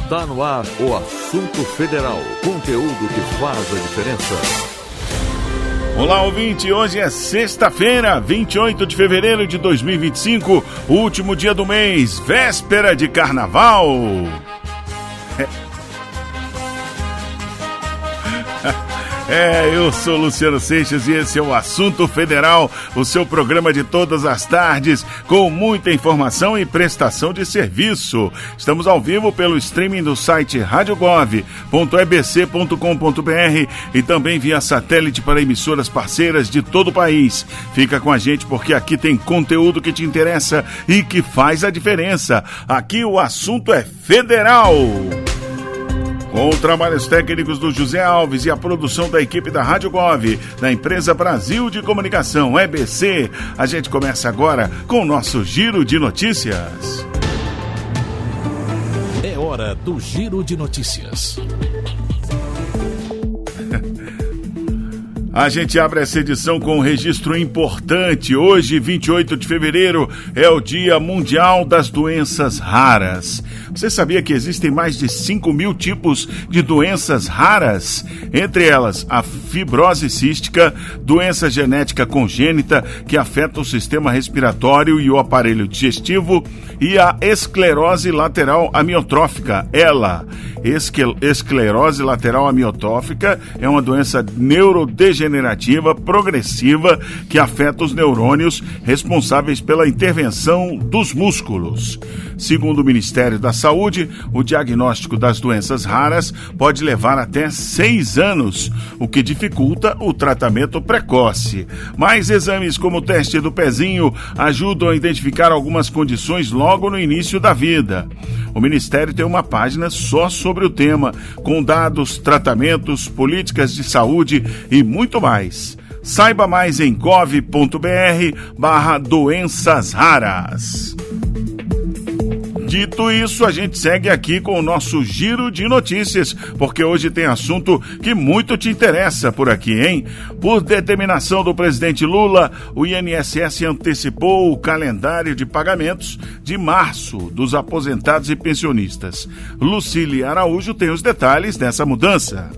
Está no ar o Assunto Federal, conteúdo que faz a diferença. Olá, ouvinte, hoje é sexta-feira, 28 de fevereiro de 2025, último dia do mês, véspera de carnaval. Eu sou Luciano Seixas e esse é o Assunto Federal, o seu programa de todas as tardes, com muita informação e prestação de serviço. Estamos ao vivo pelo streaming do site radiogov.ebc.com.br e também via satélite para emissoras parceiras de todo o país. Fica com a gente porque aqui tem conteúdo que te interessa e que faz a diferença. Aqui o assunto é federal. Com trabalhos técnicos do José Alves e a produção da equipe da Rádio Gov, da Empresa Brasil de Comunicação, EBC, a gente começa agora com o nosso Giro de Notícias. É hora do Giro de Notícias. A gente abre essa edição com um registro importante. Hoje, 28 de fevereiro, é o Dia Mundial das Doenças Raras. Você sabia que existem mais de 5 mil tipos de doenças raras? Entre elas, a fibrose cística, doença genética congênita que afeta o sistema respiratório e o aparelho digestivo, e a esclerose lateral amiotrófica, ELA. Esclerose lateral amiotrófica é uma doença neurodegenerativa progressiva que afeta os neurônios responsáveis pela intervenção dos músculos. Segundo o Ministério da Saúde, o diagnóstico das doenças raras pode levar até 6 anos, o que dificulta o tratamento precoce. Mas exames como o teste do pezinho ajudam a identificar algumas condições logo no início da vida. O Ministério tem uma página só sobre o tema, com dados, tratamentos, políticas de saúde e muito mais. Saiba mais em gov.br/doenças raras. Dito isso, a gente segue aqui com o nosso Giro de Notícias, porque hoje tem assunto que muito te interessa por aqui, hein? Por determinação do presidente Lula, o INSS antecipou o calendário de pagamentos de março dos aposentados e pensionistas. Lucília Araújo tem os detalhes dessa mudança.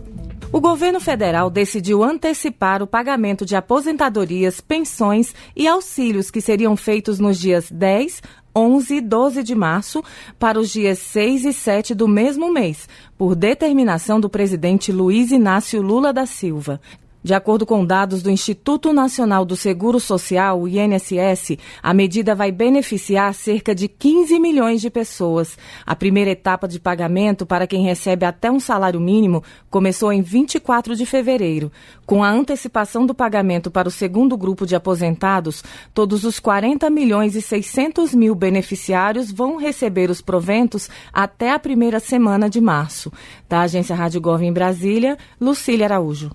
O governo federal decidiu antecipar o pagamento de aposentadorias, pensões e auxílios que seriam feitos nos dias 10, 11 e 12 de março para os dias 6 e 7 do mesmo mês, por determinação do presidente Luiz Inácio Lula da Silva. De acordo com dados do Instituto Nacional do Seguro Social, o INSS, a medida vai beneficiar cerca de 15 milhões de pessoas. A primeira etapa de pagamento para quem recebe até um salário mínimo começou em 24 de fevereiro. Com a antecipação do pagamento para o segundo grupo de aposentados, todos os 40 milhões e 600 mil beneficiários vão receber os proventos até a primeira semana de março. Da Agência Rádio Gov em Brasília, Lucília Araújo.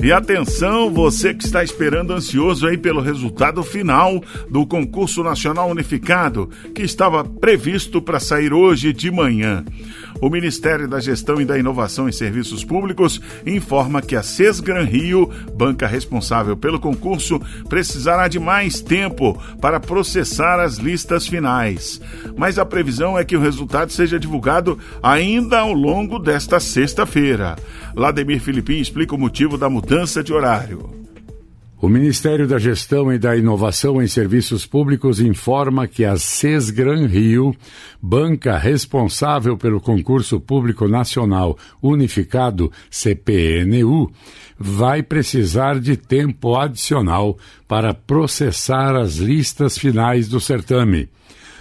E atenção, você que está esperando ansioso aí pelo resultado final do concurso nacional unificado, que estava previsto para sair hoje de manhã. O Ministério da Gestão e da Inovação em Serviços Públicos informa que a Sesgran Rio, banca responsável pelo concurso, precisará de mais tempo para processar as listas finais. Mas a previsão é que o resultado seja divulgado ainda ao longo desta sexta-feira. Lademir Filipim explica o motivo da mudança de horário. O Ministério da Gestão e da Inovação em Serviços Públicos informa que a Sesgran Rio, banca responsável pelo Concurso Público Nacional Unificado, CPNU, vai precisar de tempo adicional para processar as listas finais do certame.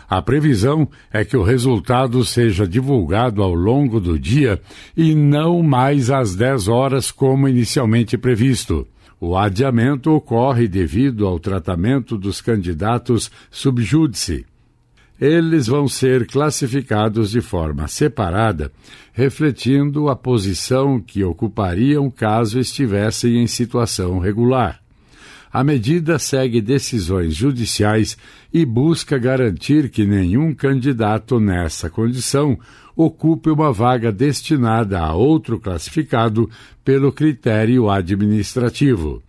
A previsão é que o resultado seja divulgado ao longo do dia e não mais às 10 horas como inicialmente previsto. O adiamento ocorre devido ao tratamento dos candidatos sub júdice. Eles vão ser classificados de forma separada, refletindo a posição que ocupariam caso estivessem em situação regular. A medida segue decisões judiciais e busca garantir que nenhum candidato nessa condição ocupe uma vaga destinada a outro classificado pelo critério administrativo.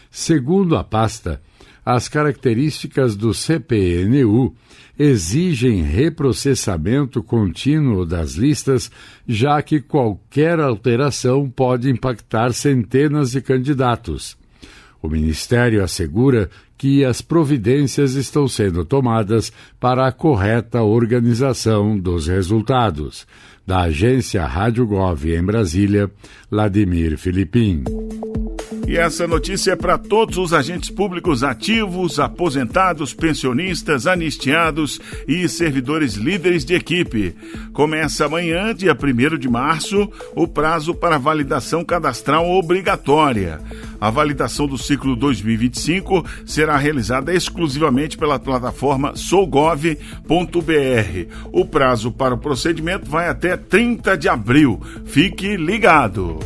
Segundo a pasta, as características do CPNU exigem reprocessamento contínuo das listas, já que qualquer alteração pode impactar centenas de candidatos. O Ministério assegura que as providências estão sendo tomadas para a correta organização dos resultados. Da agência Rádio Gov em Brasília, Vladimir Filipim. E essa notícia é para todos os agentes públicos ativos, aposentados, pensionistas, anistiados e servidores líderes de equipe. Começa amanhã, dia 1º de março, o prazo para validação cadastral obrigatória. A validação do ciclo 2025 será realizada exclusivamente pela plataforma sougov.br. O prazo para o procedimento vai até 30 de abril. Fique ligado!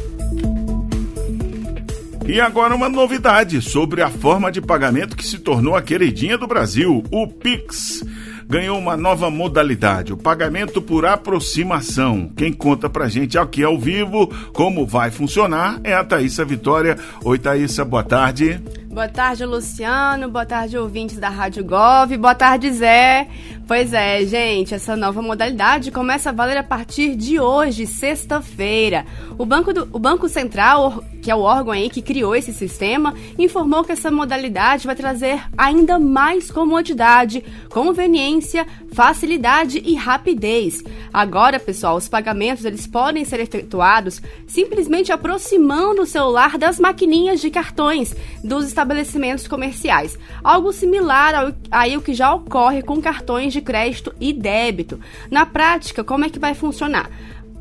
E agora uma novidade sobre a forma de pagamento que se tornou a queridinha do Brasil, o Pix. Ganhou uma nova modalidade, o pagamento por aproximação. Quem conta pra gente aqui ao vivo como vai funcionar é a Thaísa Vitória. Oi, Thaísa, boa tarde. Boa tarde, Luciano. Boa tarde, ouvintes da Rádio Gov. Boa tarde, Zé. Pois é, gente, essa nova modalidade começa a valer a partir de hoje, sexta-feira. O Banco Central, que é o órgão aí que criou esse sistema, informou que essa modalidade vai trazer ainda mais comodidade, conveniência, facilidade e rapidez. Agora, pessoal, os pagamentos eles podem ser efetuados simplesmente aproximando o celular das maquininhas de cartões dos estabelecimentos comerciais. Algo similar ao que já ocorre com cartões de crédito e débito. Na prática, como é que vai funcionar?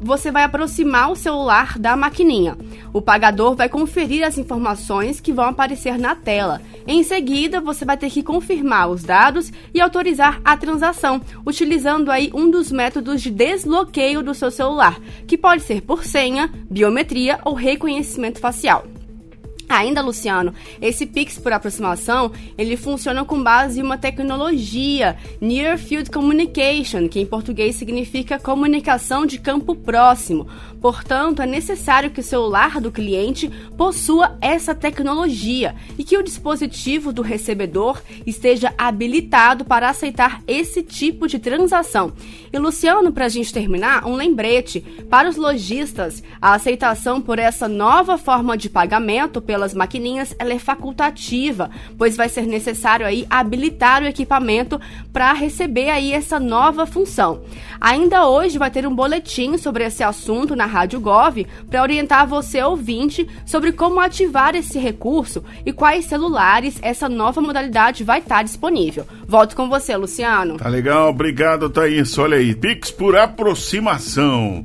Você vai aproximar o celular da maquininha. O pagador vai conferir as informações que vão aparecer na tela. Em seguida, você vai ter que confirmar os dados e autorizar a transação, utilizando aí um dos métodos de desbloqueio do seu celular, que pode ser por senha, biometria ou reconhecimento facial. Ainda, Luciano, esse Pix por aproximação, ele funciona com base em uma tecnologia, Near Field Communication, que em português significa comunicação de campo próximo. Portanto, é necessário que o celular do cliente possua essa tecnologia e que o dispositivo do recebedor esteja habilitado para aceitar esse tipo de transação. E, Luciano, para a gente terminar, um lembrete. Para os lojistas, a aceitação por essa nova forma de pagamento pelas maquininhas, ela é facultativa, pois vai ser necessário aí habilitar o equipamento para receber aí essa nova função. Ainda hoje vai ter um boletim sobre esse assunto na Rádio Gov para orientar você, ouvinte, sobre como ativar esse recurso e quais celulares essa nova modalidade vai estar disponível. Volto com você, Luciano. Tá legal, obrigado, Thaís. Olha aí, Pix por aproximação.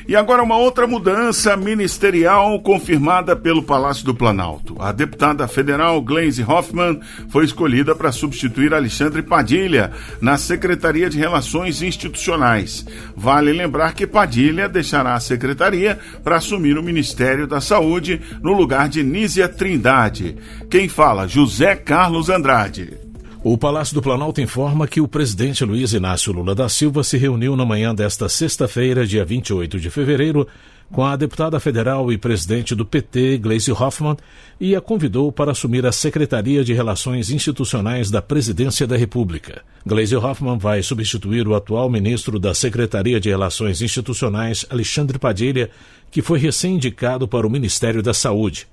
E agora uma outra mudança ministerial confirmada pelo Palácio do Planalto. A deputada federal Gleisi Hoffmann foi escolhida para substituir Alexandre Padilha na Secretaria de Relações Institucionais. Vale lembrar que Padilha deixará a secretaria para assumir o Ministério da Saúde no lugar de Nízia Trindade. Quem fala? José Carlos Andrade. O Palácio do Planalto informa que o presidente Luiz Inácio Lula da Silva se reuniu na manhã desta sexta-feira, dia 28 de fevereiro, com a deputada federal e presidente do PT, Gleisi Hoffmann, e a convidou para assumir a Secretaria de Relações Institucionais da Presidência da República. Gleisi Hoffmann vai substituir o atual ministro da Secretaria de Relações Institucionais, Alexandre Padilha, que foi recém-indicado para o Ministério da Saúde.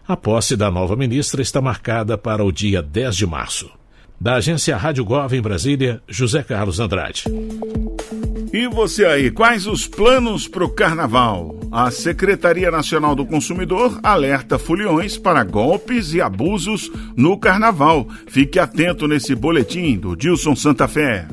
A posse da nova ministra está marcada para o dia 10 de março. Da agência Rádio Gov em Brasília, José Carlos Andrade. E você aí, quais os planos para o Carnaval? A Secretaria Nacional do Consumidor alerta foliões para golpes e abusos no Carnaval. Fique atento nesse boletim do Dilson Santa Fé.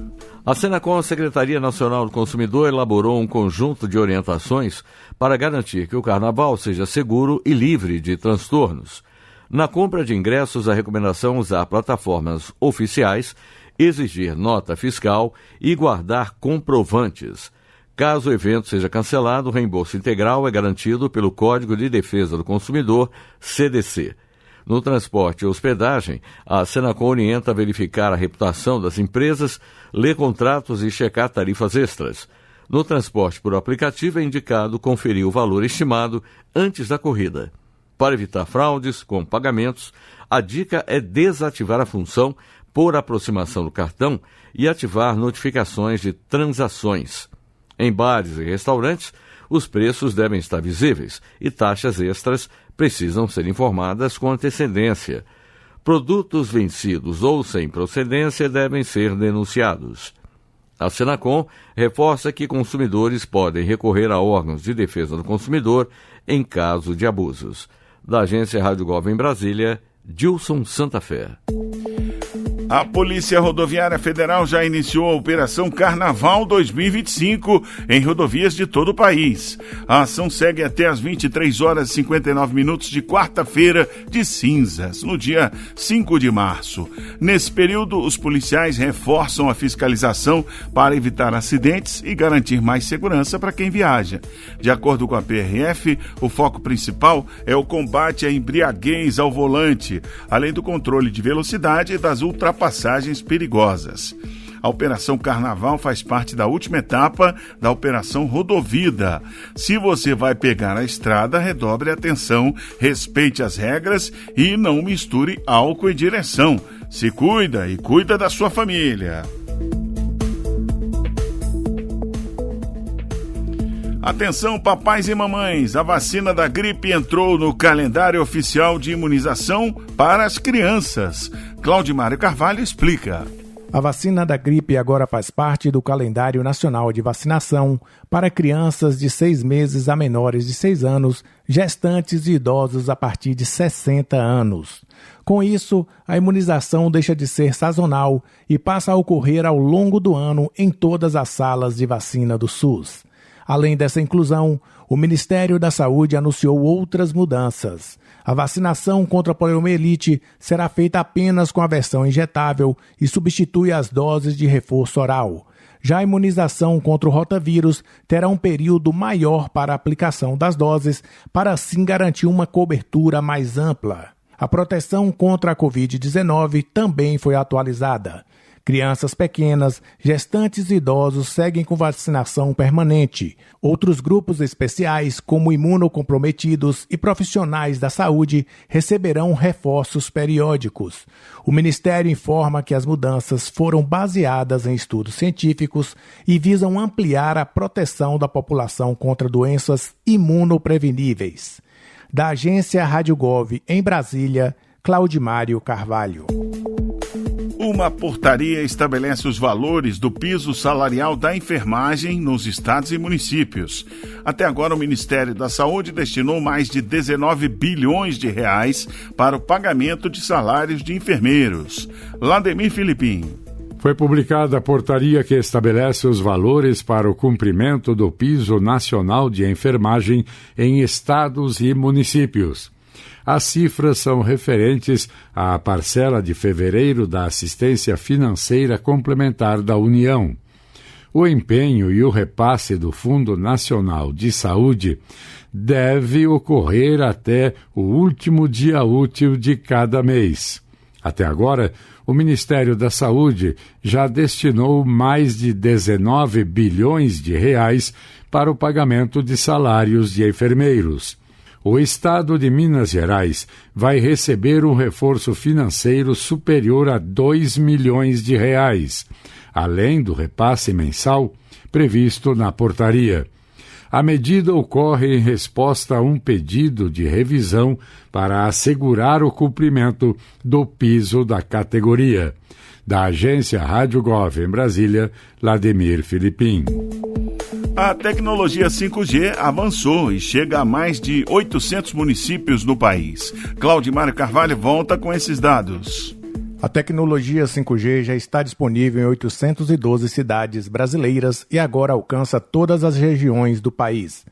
A Senacom, a Secretaria Nacional do Consumidor, elaborou um conjunto de orientações para garantir que o Carnaval seja seguro e livre de transtornos. Na compra de ingressos, a recomendação é usar plataformas oficiais, exigir nota fiscal e guardar comprovantes. Caso o evento seja cancelado, o reembolso integral é garantido pelo Código de Defesa do Consumidor, CDC. No transporte e hospedagem, a Senacom orienta a verificar a reputação das empresas, ler contratos e checar tarifas extras. No transporte por aplicativo é indicado conferir o valor estimado antes da corrida. Para evitar fraudes com pagamentos, a dica é desativar a função por aproximação do cartão e ativar notificações de transações. Em bares e restaurantes, os preços devem estar visíveis e taxas extras precisam ser informadas com antecedência. Produtos vencidos ou sem procedência devem ser denunciados. A Senacom reforça que consumidores podem recorrer a órgãos de defesa do consumidor em caso de abusos. Da Agência Rádio Gov em Brasília, Dilson Santa Fé. A Polícia Rodoviária Federal já iniciou a Operação Carnaval 2025 em rodovias de todo o país. A ação segue até às 23 horas e 59 minutos de quarta-feira de cinzas, no dia 5 de março. Nesse período, os policiais reforçam a fiscalização para evitar acidentes e garantir mais segurança para quem viaja. De acordo com a PRF, o foco principal é o combate à embriaguez ao volante, além do controle de velocidade e das ultrapassagens perigosas. A Operação Carnaval faz parte da última etapa da Operação Rodovida. Se você vai pegar a estrada, redobre a atenção, respeite as regras e não misture álcool e direção. Se cuida e cuida da sua família. Atenção, papais e mamães, a vacina da gripe entrou no calendário oficial de imunização para as crianças. Claudimário Carvalho explica. A vacina da gripe agora faz parte do calendário nacional de vacinação para crianças de 6 meses a menores de 6 anos, gestantes e idosos a partir de 60 anos. Com isso, a imunização deixa de ser sazonal e passa a ocorrer ao longo do ano em todas as salas de vacina do SUS. Além dessa inclusão, o Ministério da Saúde anunciou outras mudanças. A vacinação contra a poliomielite será feita apenas com a versão injetável e substitui as doses de reforço oral. Já a imunização contra o rotavírus terá um período maior para a aplicação das doses, para assim garantir uma cobertura mais ampla. A proteção contra a Covid-19 também foi atualizada. Crianças pequenas, gestantes e idosos seguem com vacinação permanente. Outros grupos especiais, como imunocomprometidos e profissionais da saúde, receberão reforços periódicos. O Ministério informa que as mudanças foram baseadas em estudos científicos e visam ampliar a proteção da população contra doenças imunopreveníveis. Da Agência Rádio Gov em Brasília, Claudimário Carvalho. Uma portaria estabelece os valores do piso salarial da enfermagem nos estados e municípios. Até agora, o Ministério da Saúde destinou mais de 19 bilhões de reais para o pagamento de salários de enfermeiros. Lademir Filipim. Foi publicada a portaria que estabelece os valores para o cumprimento do piso nacional de enfermagem em estados e municípios. As cifras são referentes à parcela de fevereiro da assistência financeira complementar da União. O empenho e o repasse do Fundo Nacional de Saúde deve ocorrer até o último dia útil de cada mês. Até agora, o Ministério da Saúde já destinou mais de 19 bilhões de reais para o pagamento de salários de enfermeiros. O Estado de Minas Gerais vai receber um reforço financeiro superior a 2 milhões de reais, além do repasse mensal previsto na portaria. A medida ocorre em resposta a um pedido de revisão para assegurar o cumprimento do piso da categoria. Da Agência Rádio Gov em Brasília, Lademir Filipim. A tecnologia 5G avançou e chega a mais de 800 municípios no país. Claudimário Carvalho volta com esses dados. A tecnologia 5G já está disponível em 812 cidades brasileiras e agora alcança todas as regiões do país.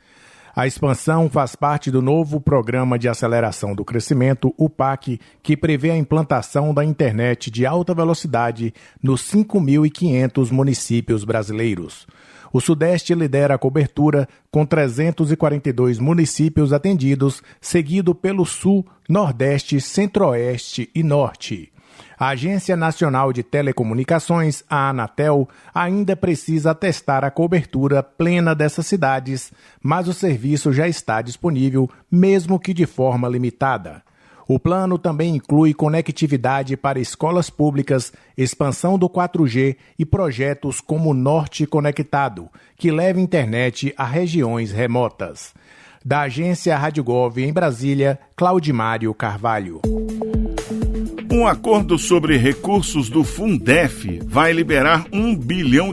A expansão faz parte do novo Programa de Aceleração do Crescimento, o PAC, que prevê a implantação da internet de alta velocidade nos 5.500 municípios brasileiros. O Sudeste lidera a cobertura, com 342 municípios atendidos, seguido pelo Sul, Nordeste, Centro-Oeste e Norte. A Agência Nacional de Telecomunicações, a Anatel, ainda precisa testar a cobertura plena dessas cidades, mas o serviço já está disponível, mesmo que de forma limitada. O plano também inclui conectividade para escolas públicas, expansão do 4G e projetos como o Norte Conectado, que leva internet a regiões remotas. Da agência Rádio Gov em Brasília, Claudimário Carvalho. Um acordo sobre recursos do Fundef vai liberar R$1 bilhão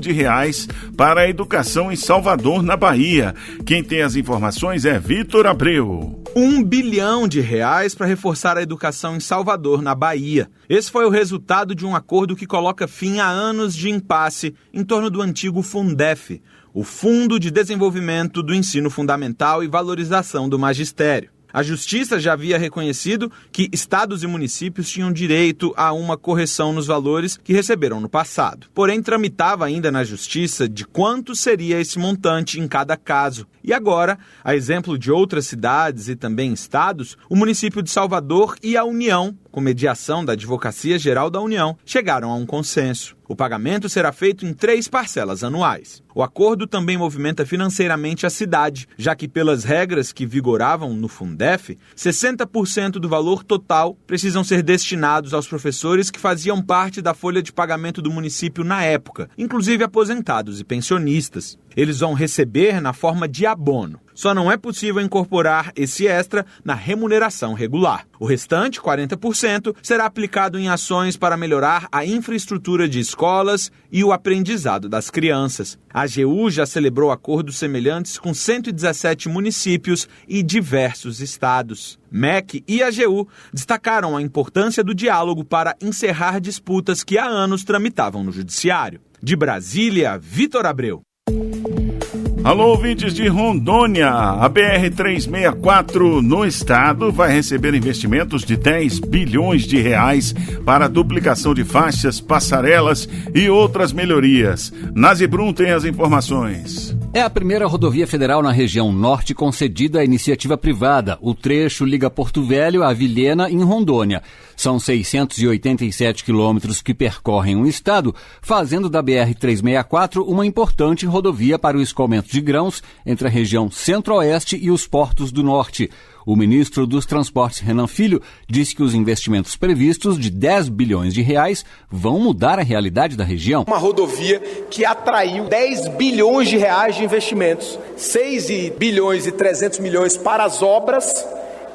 para a educação em Salvador, na Bahia. Quem tem as informações é Vitor Abreu. R$1 bilhão para reforçar a educação em Salvador, na Bahia. Esse foi o resultado de um acordo que coloca fim a anos de impasse em torno do antigo Fundef, o Fundo de Desenvolvimento do Ensino Fundamental e Valorização do Magistério. A Justiça já havia reconhecido que estados e municípios tinham direito a uma correção nos valores que receberam no passado. Porém, tramitava ainda na Justiça de quanto seria esse montante em cada caso. E agora, a exemplo de outras cidades e também estados, o município de Salvador e a União, com mediação da Advocacia Geral da União, chegaram a um consenso. O pagamento será feito em 3 parcelas anuais. O acordo também movimenta financeiramente a cidade, já que pelas regras que vigoravam no Fundef, 60% do valor total precisam ser destinados aos professores que faziam parte da folha de pagamento do município na época, inclusive aposentados e pensionistas. Eles vão receber na forma de abono. Só não é possível incorporar esse extra na remuneração regular. O restante, 40%, será aplicado em ações para melhorar a infraestrutura de escolas e o aprendizado das crianças. A AGU já celebrou acordos semelhantes com 117 municípios e diversos estados. MEC e AGU destacaram a importância do diálogo para encerrar disputas que há anos tramitavam no Judiciário. De Brasília, Vitor Abreu. Alô, ouvintes de Rondônia, a BR-364 no estado vai receber investimentos de R$10 bilhões para a duplicação de faixas, passarelas e outras melhorias. Nazibrum tem as informações. É a primeira rodovia federal na região norte concedida à iniciativa privada. O trecho liga Porto Velho a Vilhena, em Rondônia. São 687 quilômetros que percorrem o estado, fazendo da BR-364 uma importante rodovia para o escoamento de grãos entre a região centro-oeste e os portos do norte. O ministro dos Transportes, Renan Filho, disse que os investimentos previstos de R$10 bilhões vão mudar a realidade da região. Uma rodovia que atraiu R$10 bilhões de investimentos, 6 bilhões e 300 milhões para as obras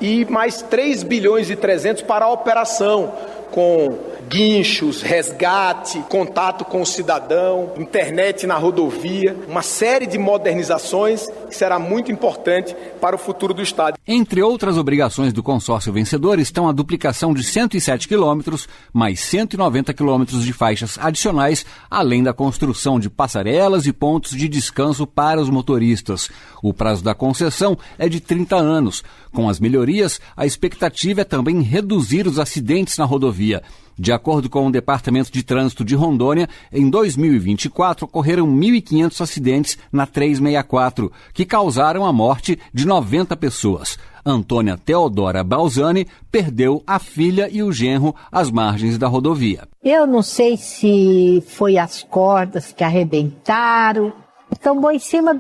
e mais 3 bilhões e 300 para a operação, com guinchos, resgate, contato com o cidadão, internet na rodovia, uma série de modernizações que será muito importante para o futuro do estado. Entre outras obrigações do consórcio vencedor estão a duplicação de 107 quilômetros, mais 190 quilômetros de faixas adicionais, além da construção de passarelas e pontos de descanso para os motoristas. O prazo da concessão é de 30 anos. Com as melhorias, a expectativa é também reduzir os acidentes na rodovia. De acordo com o Departamento de Trânsito de Rondônia, em 2024 ocorreram 1.500 acidentes na 364, que causaram a morte de 90 pessoas. Antônia Teodora Balzani perdeu a filha e o genro às margens da rodovia. Eu não sei se foi as cordas que arrebentaram. Tombou em cima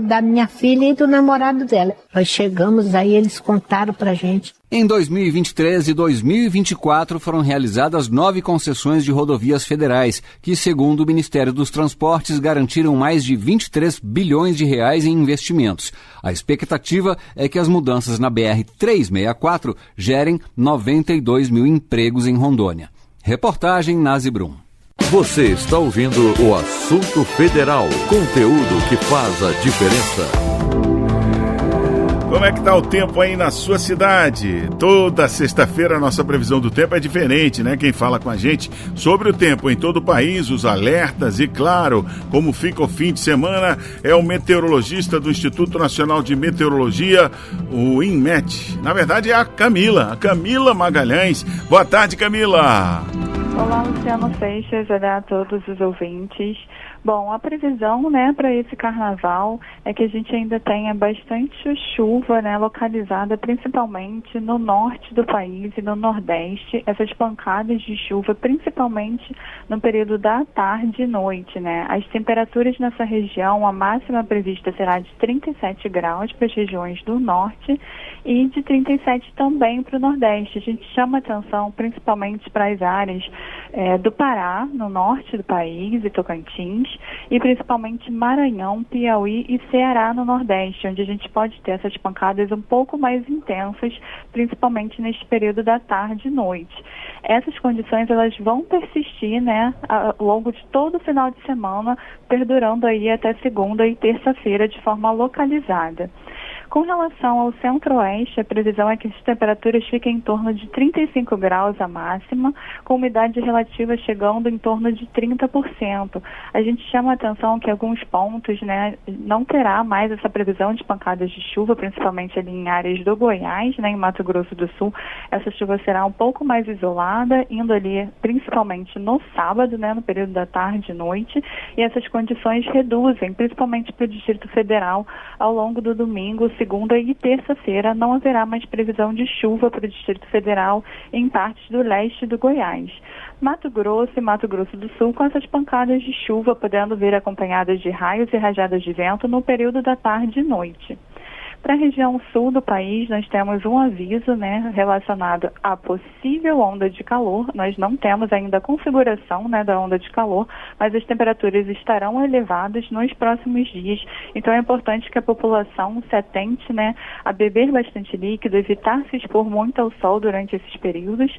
da minha filha e do namorado dela. Nós chegamos aí, eles contaram pra gente. Em 2023 e 2024 foram realizadas 9 concessões de rodovias federais, que, segundo o Ministério dos Transportes, garantiram mais de R$23 bilhões em investimentos. A expectativa é que as mudanças na BR-364 gerem 92 mil empregos em Rondônia. Reportagem Nazibrum. Você está ouvindo o Assunto Federal, conteúdo que faz a diferença. Como é que tá o tempo aí na sua cidade? Toda sexta-feira a nossa previsão do tempo é diferente, né? Quem fala com a gente sobre o tempo em todo o país, os alertas e, claro, como fica o fim de semana, é o meteorologista do Instituto Nacional de Meteorologia, o INMET. Na verdade é a Camila Magalhães. Boa tarde, Camila. Olá, Luciano Seixas, olá a todos os ouvintes. Bom, a previsão, né, para esse carnaval é que a gente ainda tenha bastante chuva, né, localizada principalmente no norte do país e no nordeste. Essas pancadas de chuva, principalmente no período da tarde e noite, né. As temperaturas nessa região, a máxima prevista será de 37 graus para as regiões do norte e de 37 também para o nordeste. A gente chama atenção principalmente para as áreas do Pará, no norte do país, e Tocantins, e principalmente Maranhão, Piauí e Ceará no Nordeste, onde a gente pode ter essas pancadas um pouco mais intensas, principalmente neste período da tarde e noite. Essas condições elas vão persistir, né, ao longo de todo o final de semana, perdurando aí até segunda e terça-feira de forma localizada. Com relação ao centro-oeste, a previsão é que as temperaturas fiquem em torno de 35 graus a máxima, com umidade relativa chegando em torno de 30%. A gente chama a atenção que alguns pontos, né, não terá mais essa previsão de pancadas de chuva, principalmente ali em áreas do Goiás, né, em Mato Grosso do Sul. Essa chuva será um pouco mais isolada, indo ali principalmente no sábado, né, no período da tarde e noite, e essas condições reduzem, principalmente para o Distrito Federal, ao longo do domingo, segunda e terça-feira. Não haverá mais previsão de chuva para o Distrito Federal em partes do leste do Goiás. Mato Grosso e Mato Grosso do Sul com essas pancadas de chuva, podendo vir acompanhadas de raios e rajadas de vento no período da tarde e noite. Para a região sul do país, nós temos um aviso, né, relacionado à possível onda de calor. Nós não temos ainda a configuração, né, da onda de calor, mas as temperaturas estarão elevadas nos próximos dias. Então é importante que a população se atente, né, a beber bastante líquido, evitar se expor muito ao sol durante esses períodos.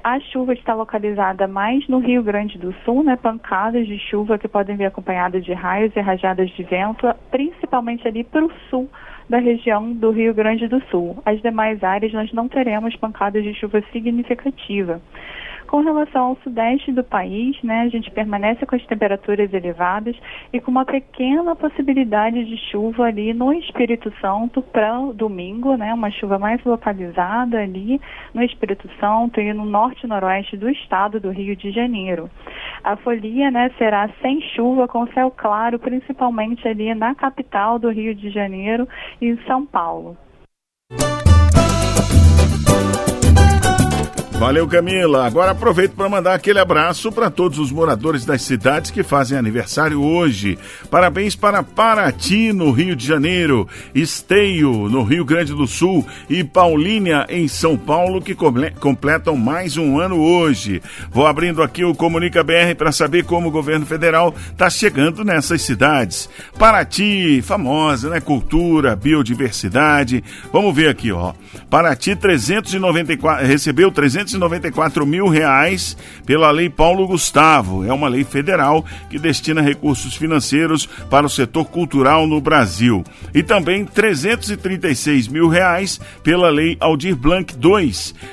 A chuva está localizada mais no Rio Grande do Sul, né, pancadas de chuva que podem vir acompanhadas de raios e rajadas de vento, principalmente ali para o sul da região do Rio Grande do Sul. As demais áreas nós não teremos pancadas de chuva significativa. Com relação ao sudeste do país, né, a gente permanece com as temperaturas elevadas e com uma pequena possibilidade de chuva ali no Espírito Santo para domingo, né, uma chuva mais localizada ali no Espírito Santo e no norte e noroeste do estado do Rio de Janeiro. A folia, né, será sem chuva, com céu claro, principalmente ali na capital do Rio de Janeiro e em São Paulo. Valeu, Camila. Agora aproveito para mandar aquele abraço para todos os moradores das cidades que fazem aniversário hoje. Parabéns para Paraty, no Rio de Janeiro, Esteio, no Rio Grande do Sul e Paulínia, em São Paulo, que completam mais um ano hoje. Vou abrindo aqui o Comunica BR para saber como o governo federal está chegando nessas cidades. Paraty, famosa, né? Cultura, biodiversidade. Vamos ver aqui, ó. Paraty recebeu 394 mil reais pela Lei Paulo Gustavo. É uma lei federal que destina recursos financeiros para o setor cultural no Brasil. E também 336 mil reais pela Lei Aldir Blanc II,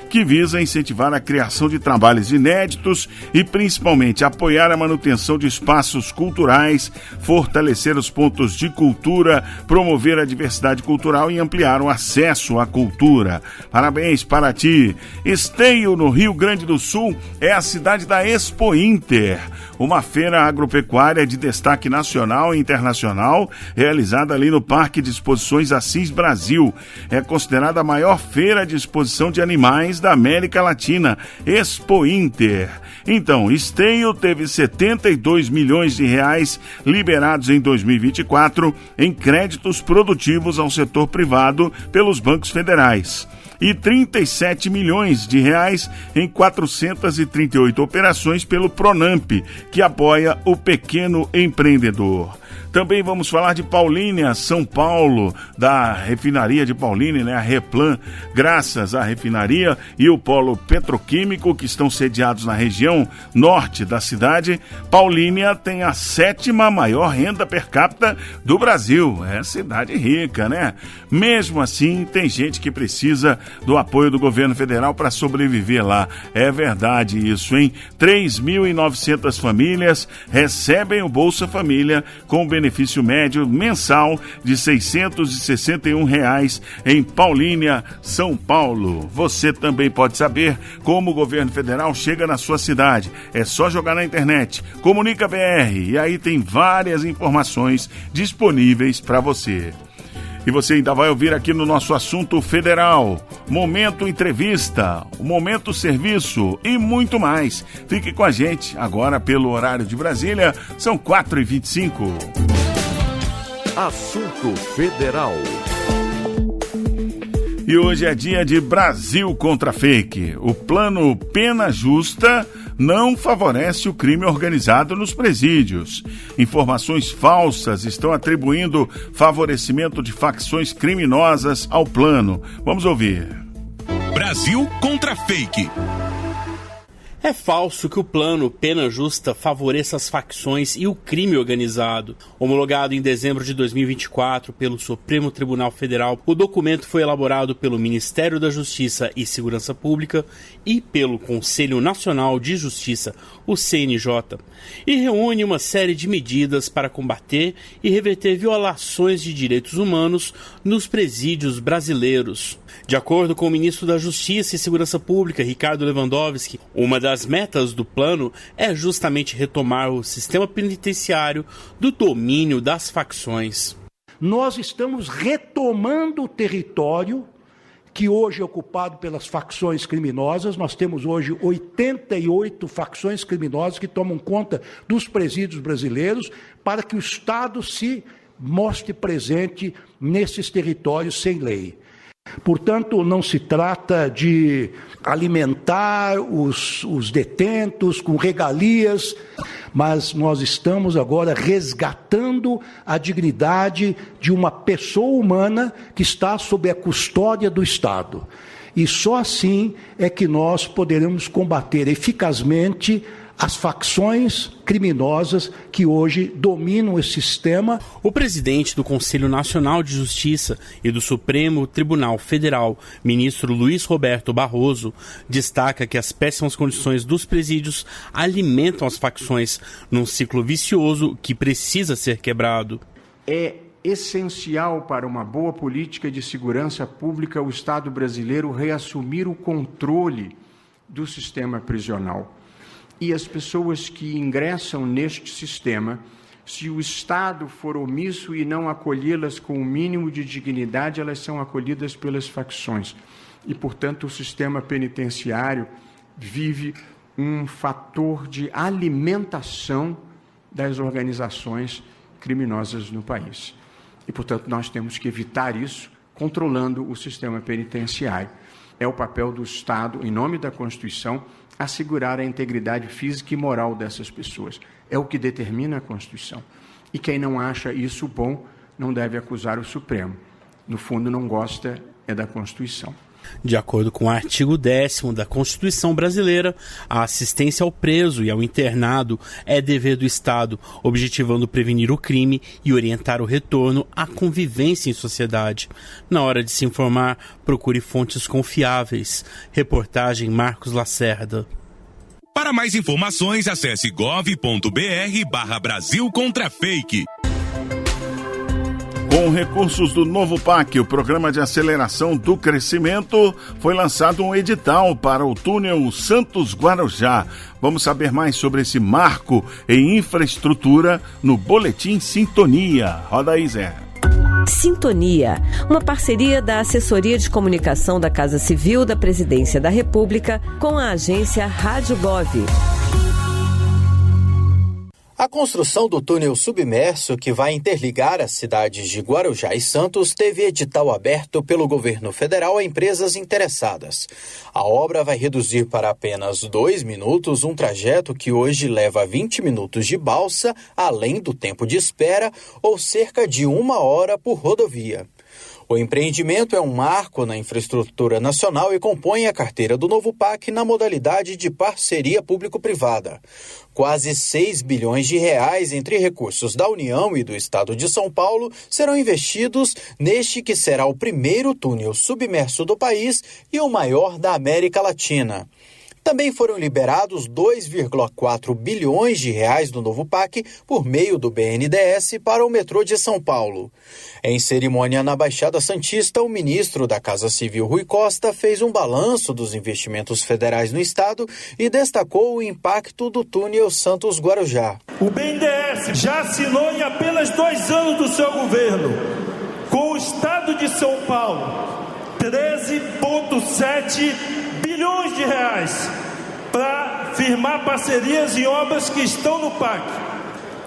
que visa incentivar a criação de trabalhos inéditos e principalmente apoiar a manutenção de espaços culturais, fortalecer os pontos de cultura, promover a diversidade cultural e ampliar o acesso à cultura. Parabéns, Paraty. Esteio, no Rio Grande do Sul, é a cidade da Expo Inter, uma feira agropecuária de destaque nacional e internacional, realizada ali no Parque de Exposições Assis Brasil. É considerada a maior feira de exposição de animais da América Latina, Expo Inter. Então, Esteio teve 72 milhões de reais liberados em 2024 em créditos produtivos ao setor privado pelos bancos federais. E 37 milhões de reais em 438 operações pelo Pronamp, que apoia o pequeno empreendedor. Também vamos falar de Paulínia, São Paulo, da refinaria de Paulínia, né, a Replan. Graças à refinaria e o polo petroquímico que estão sediados na região norte da cidade, Paulínia tem a 7ª maior renda per capita do Brasil. É cidade rica, né? Mesmo assim, tem gente que precisa do apoio do governo federal para sobreviver lá. É verdade isso, hein? 3.900 famílias recebem o Bolsa Família com benefício médio mensal de R$ 661 em Paulínia, São Paulo. Você também pode saber como o governo federal chega na sua cidade. É só jogar na internet, Comunica BR, e aí tem várias informações disponíveis para você. E você ainda vai ouvir aqui no nosso Assunto Federal, Momento Entrevista, Momento Serviço e muito mais. Fique com a gente agora pelo horário de Brasília, são 4h25. Assunto Federal. E hoje é dia de Brasil contra Fake. O plano Pena Justa não favorece o crime organizado nos presídios. Informações falsas estão atribuindo favorecimento de facções criminosas ao plano. Vamos ouvir. Brasil contra Fake. É falso que o plano Pena Justa favoreça as facções e o crime organizado. Homologado em dezembro de 2024 pelo Supremo Tribunal Federal, o documento foi elaborado pelo Ministério da Justiça e Segurança Pública e pelo Conselho Nacional de Justiça, o CNJ, e reúne uma série de medidas para combater e reverter violações de direitos humanos nos presídios brasileiros. De acordo com o ministro da Justiça e Segurança Pública, Ricardo Lewandowski, uma das metas do plano é justamente retomar o sistema penitenciário do domínio das facções. Nós estamos retomando o território que hoje é ocupado pelas facções criminosas. Nós temos hoje 88 facções criminosas que tomam conta dos presídios brasileiros para que o Estado se mostre presente nesses territórios sem lei. Portanto, não se trata de alimentar os detentos com regalias, mas nós estamos agora resgatando a dignidade de uma pessoa humana que está sob a custódia do Estado. E só assim é que nós poderemos combater eficazmente as facções criminosas que hoje dominam esse sistema. O presidente do Conselho Nacional de Justiça e do Supremo Tribunal Federal, ministro Luiz Roberto Barroso, destaca que as péssimas condições dos presídios alimentam as facções num ciclo vicioso que precisa ser quebrado. É essencial para uma boa política de segurança pública o Estado brasileiro reassumir o controle do sistema prisional. E as pessoas que ingressam neste sistema, se o Estado for omisso e não acolhê-las com o mínimo de dignidade, elas são acolhidas pelas facções. E, portanto, o sistema penitenciário vive um fator de alimentação das organizações criminosas no país. E, portanto, nós temos que evitar isso controlando o sistema penitenciário. É o papel do Estado, em nome da Constituição, assegurar a integridade física e moral dessas pessoas. É o que determina a Constituição. E quem não acha isso bom não deve acusar o Supremo. No fundo, não gosta é da Constituição. De acordo com o artigo 10º da Constituição brasileira, a assistência ao preso e ao internado é dever do Estado, objetivando prevenir o crime e orientar o retorno à convivência em sociedade. Na hora de se informar, procure fontes confiáveis. Reportagem Marcos Lacerda. Para mais informações, acesse gov.br/Brasil contra Fake. Com recursos do Novo PAC, o Programa de Aceleração do Crescimento, foi lançado um edital para o túnel Santos-Guarujá. Vamos saber mais sobre esse marco em infraestrutura no Boletim Sintonia. Roda aí, Zé. Sintonia, uma parceria da Assessoria de Comunicação da Casa Civil da Presidência da República com a agência Rádio Gov. A construção do túnel submerso que vai interligar as cidades de Guarujá e Santos teve edital aberto pelo governo federal a empresas interessadas. A obra vai reduzir para apenas 2 minutos um trajeto que hoje leva 20 minutos de balsa, além do tempo de espera, ou cerca de 1 hora por rodovia. O empreendimento é um marco na infraestrutura nacional e compõe a carteira do Novo PAC na modalidade de parceria público-privada. Quase 6 bilhões de reais entre recursos da União e do Estado de São Paulo serão investidos neste que será o primeiro túnel submerso do país e o maior da América Latina. Também foram liberados 2,4 bilhões de reais do novo PAC por meio do BNDES para o metrô de São Paulo. Em cerimônia na Baixada Santista, o ministro da Casa Civil, Rui Costa, fez um balanço dos investimentos federais no estado e destacou o impacto do túnel Santos-Guarujá. O BNDES já assinou em apenas 2 anos do seu governo, com o estado de São Paulo, 13,7 bilhões de reais para firmar parcerias em obras que estão no PAC.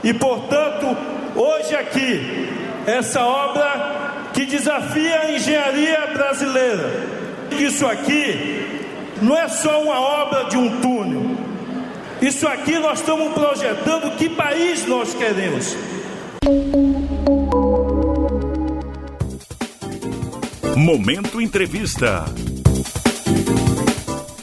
E, portanto, hoje aqui, essa obra que desafia a engenharia brasileira. Isso aqui não é só uma obra de um túnel. Isso aqui nós estamos projetando que país nós queremos. Momento Entrevista.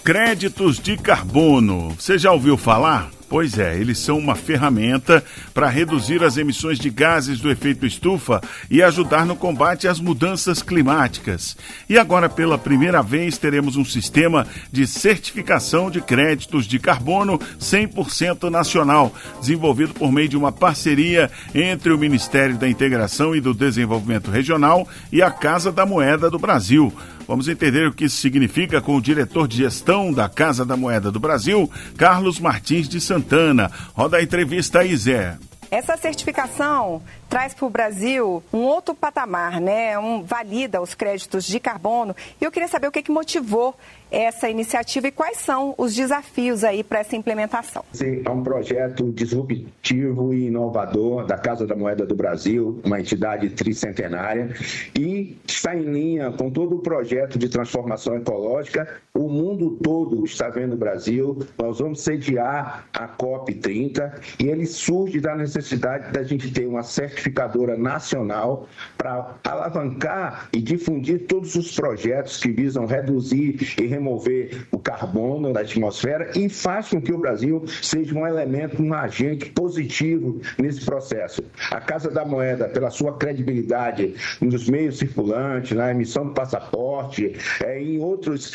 Créditos de carbono. Você já ouviu falar? Pois é, eles são uma ferramenta para reduzir as emissões de gases do efeito estufa e ajudar no combate às mudanças climáticas. E agora, pela primeira vez, teremos um sistema de certificação de créditos de carbono 100% nacional, desenvolvido por meio de uma parceria entre o Ministério da Integração e do Desenvolvimento Regional e a Casa da Moeda do Brasil. Vamos entender o que isso significa com o diretor de gestão da Casa da Moeda do Brasil, Carlos Martins de Santana. Roda a entrevista aí, Zé. Essa certificação traz para o Brasil um outro patamar, né? Valida os créditos de carbono. E eu queria saber o que motivou essa iniciativa e quais são os desafios aí para essa implementação. É um projeto disruptivo e inovador da Casa da Moeda do Brasil, uma entidade tricentenária, e está em linha com todo o projeto de transformação ecológica. O mundo todo está vendo o Brasil. Nós vamos sediar a COP30 e ele surge da necessidade da gente ter uma certificadora nacional para alavancar e difundir todos os projetos que visam reduzir e remover o carbono da atmosfera e faz com que o Brasil seja um elemento, um agente positivo nesse processo. A Casa da Moeda, pela sua credibilidade nos meios circulantes, na emissão do passaporte, em outros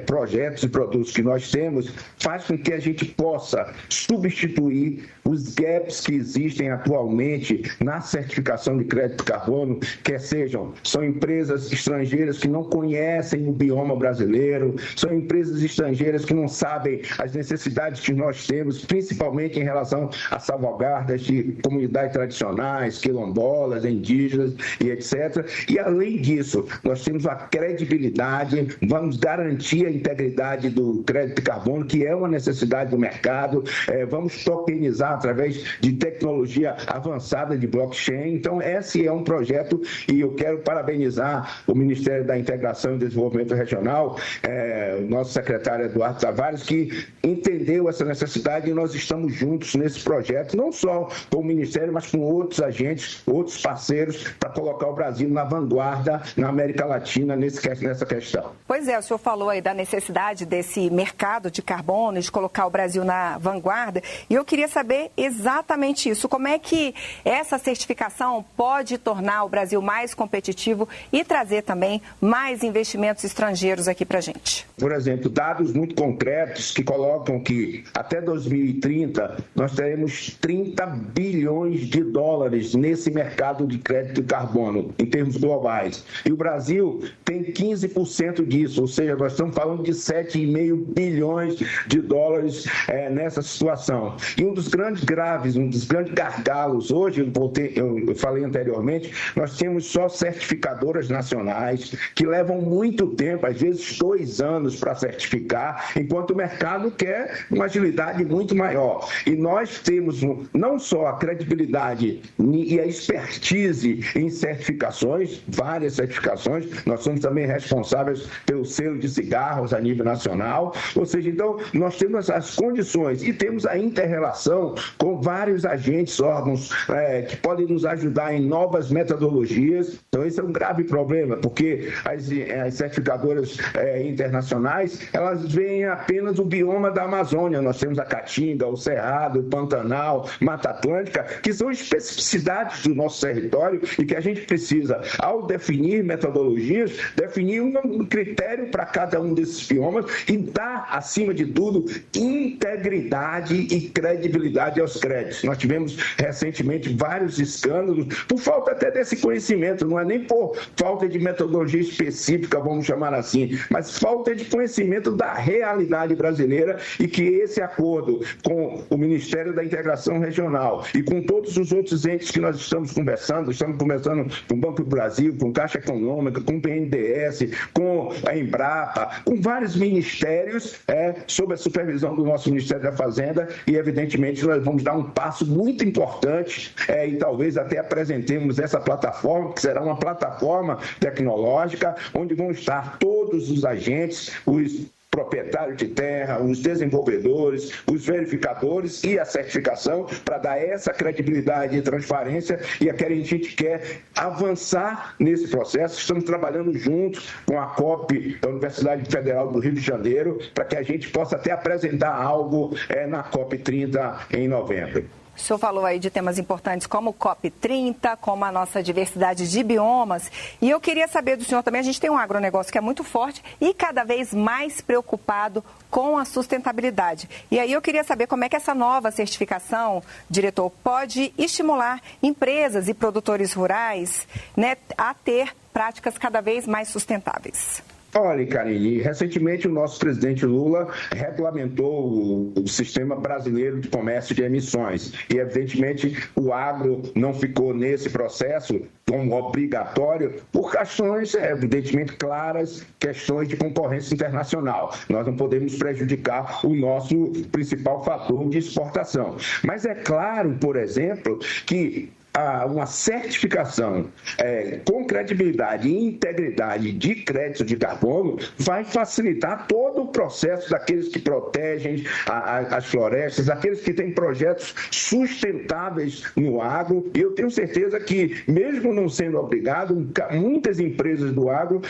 projetos e produtos que nós temos, faz com que a gente possa substituir os gaps que existem atualmente na certificação de crédito de carbono, são empresas estrangeiras que não conhecem o bioma brasileiro, são empresas estrangeiras que não sabem as necessidades que nós temos, principalmente em relação a salvaguardas de comunidades tradicionais, quilombolas, indígenas e etc. E, além disso, nós temos a credibilidade, vamos garantir a integridade do crédito de carbono, que é uma necessidade do mercado, vamos tokenizar através de tecnologia avançada de blockchain. Então, esse é um projeto e eu quero parabenizar o Ministério da Integração e Desenvolvimento Regional, o nosso secretário Eduardo Tavares, que entendeu essa necessidade e nós estamos juntos nesse projeto, não só com o Ministério, mas com outros agentes, outros parceiros, para colocar o Brasil na vanguarda na América Latina nessa questão. Pois é, o senhor falou aí da necessidade desse mercado de carbono, de colocar o Brasil na vanguarda, e eu queria saber exatamente isso. Como é que essa certificação pode tornar o Brasil mais competitivo e trazer também mais investimentos estrangeiros aqui para a gente? Por exemplo, dados muito concretos que colocam que até 2030 nós teremos 30 bilhões de dólares nesse mercado de crédito de carbono, em termos globais. E o Brasil tem 15% disso, ou seja, nós estamos falando de 7,5 bilhões de dólares nessa situação. E um dos grandes gargalos hoje, eu falei anteriormente, nós temos só certificadoras nacionais que levam muito tempo, às vezes 2 anos para certificar, enquanto o mercado quer uma agilidade muito maior. E nós temos não só a credibilidade e a expertise em certificações, várias certificações, nós somos também responsáveis pelo selo de cigarros a nível nacional, ou seja, então nós temos as condições e temos a inter-relação com vários agentes, órgãos que podem podem nos ajudar em novas metodologias. Então, esse é um grave problema, porque as certificadoras internacionais, elas veem apenas o bioma da Amazônia. Nós temos a Caatinga, o Cerrado, o Pantanal, Mata Atlântica, que são especificidades do nosso território e que a gente precisa, ao definir metodologias, definir um critério para cada um desses biomas e dar, acima de tudo, integridade e credibilidade aos créditos. Nós tivemos recentemente vários escândalos por falta até desse conhecimento, não é nem por falta de metodologia específica, vamos chamar assim, mas falta de conhecimento da realidade brasileira, e que esse acordo com o Ministério da Integração Regional e com todos os outros entes que nós estamos conversando com o Banco do Brasil, com Caixa Econômica, com o BNDES, com a Embrapa, com vários ministérios, sob a supervisão do nosso Ministério da Fazenda, e evidentemente nós vamos dar um passo muito importante e talvez até apresentemos essa plataforma, que será uma plataforma tecnológica, onde vão estar todos os agentes, os proprietários de terra, os desenvolvedores, os verificadores e a certificação, para dar essa credibilidade e transparência, e a gente quer avançar nesse processo. Estamos trabalhando juntos com a COP da Universidade Federal do Rio de Janeiro, para que a gente possa até apresentar algo na COP 30 em novembro. O senhor falou aí de temas importantes como o COP30, como a nossa diversidade de biomas. E eu queria saber do senhor também, a gente tem um agronegócio que é muito forte e cada vez mais preocupado com a sustentabilidade. E aí eu queria saber como é que essa nova certificação, diretor, pode estimular empresas e produtores rurais, né, a ter práticas cada vez mais sustentáveis. Olha, Karine, recentemente o nosso presidente Lula regulamentou o Sistema Brasileiro de Comércio de Emissões e, evidentemente, o agro não ficou nesse processo como obrigatório por questões, evidentemente, claras, questões de concorrência internacional. Nós não podemos prejudicar o nosso principal fator de exportação. Mas é claro, por exemplo, que uma certificação com credibilidade e integridade de crédito de carbono vai facilitar todo o processo daqueles que protegem as florestas, aqueles que têm projetos sustentáveis no agro. E eu tenho certeza que, mesmo não sendo obrigado, muitas empresas do agro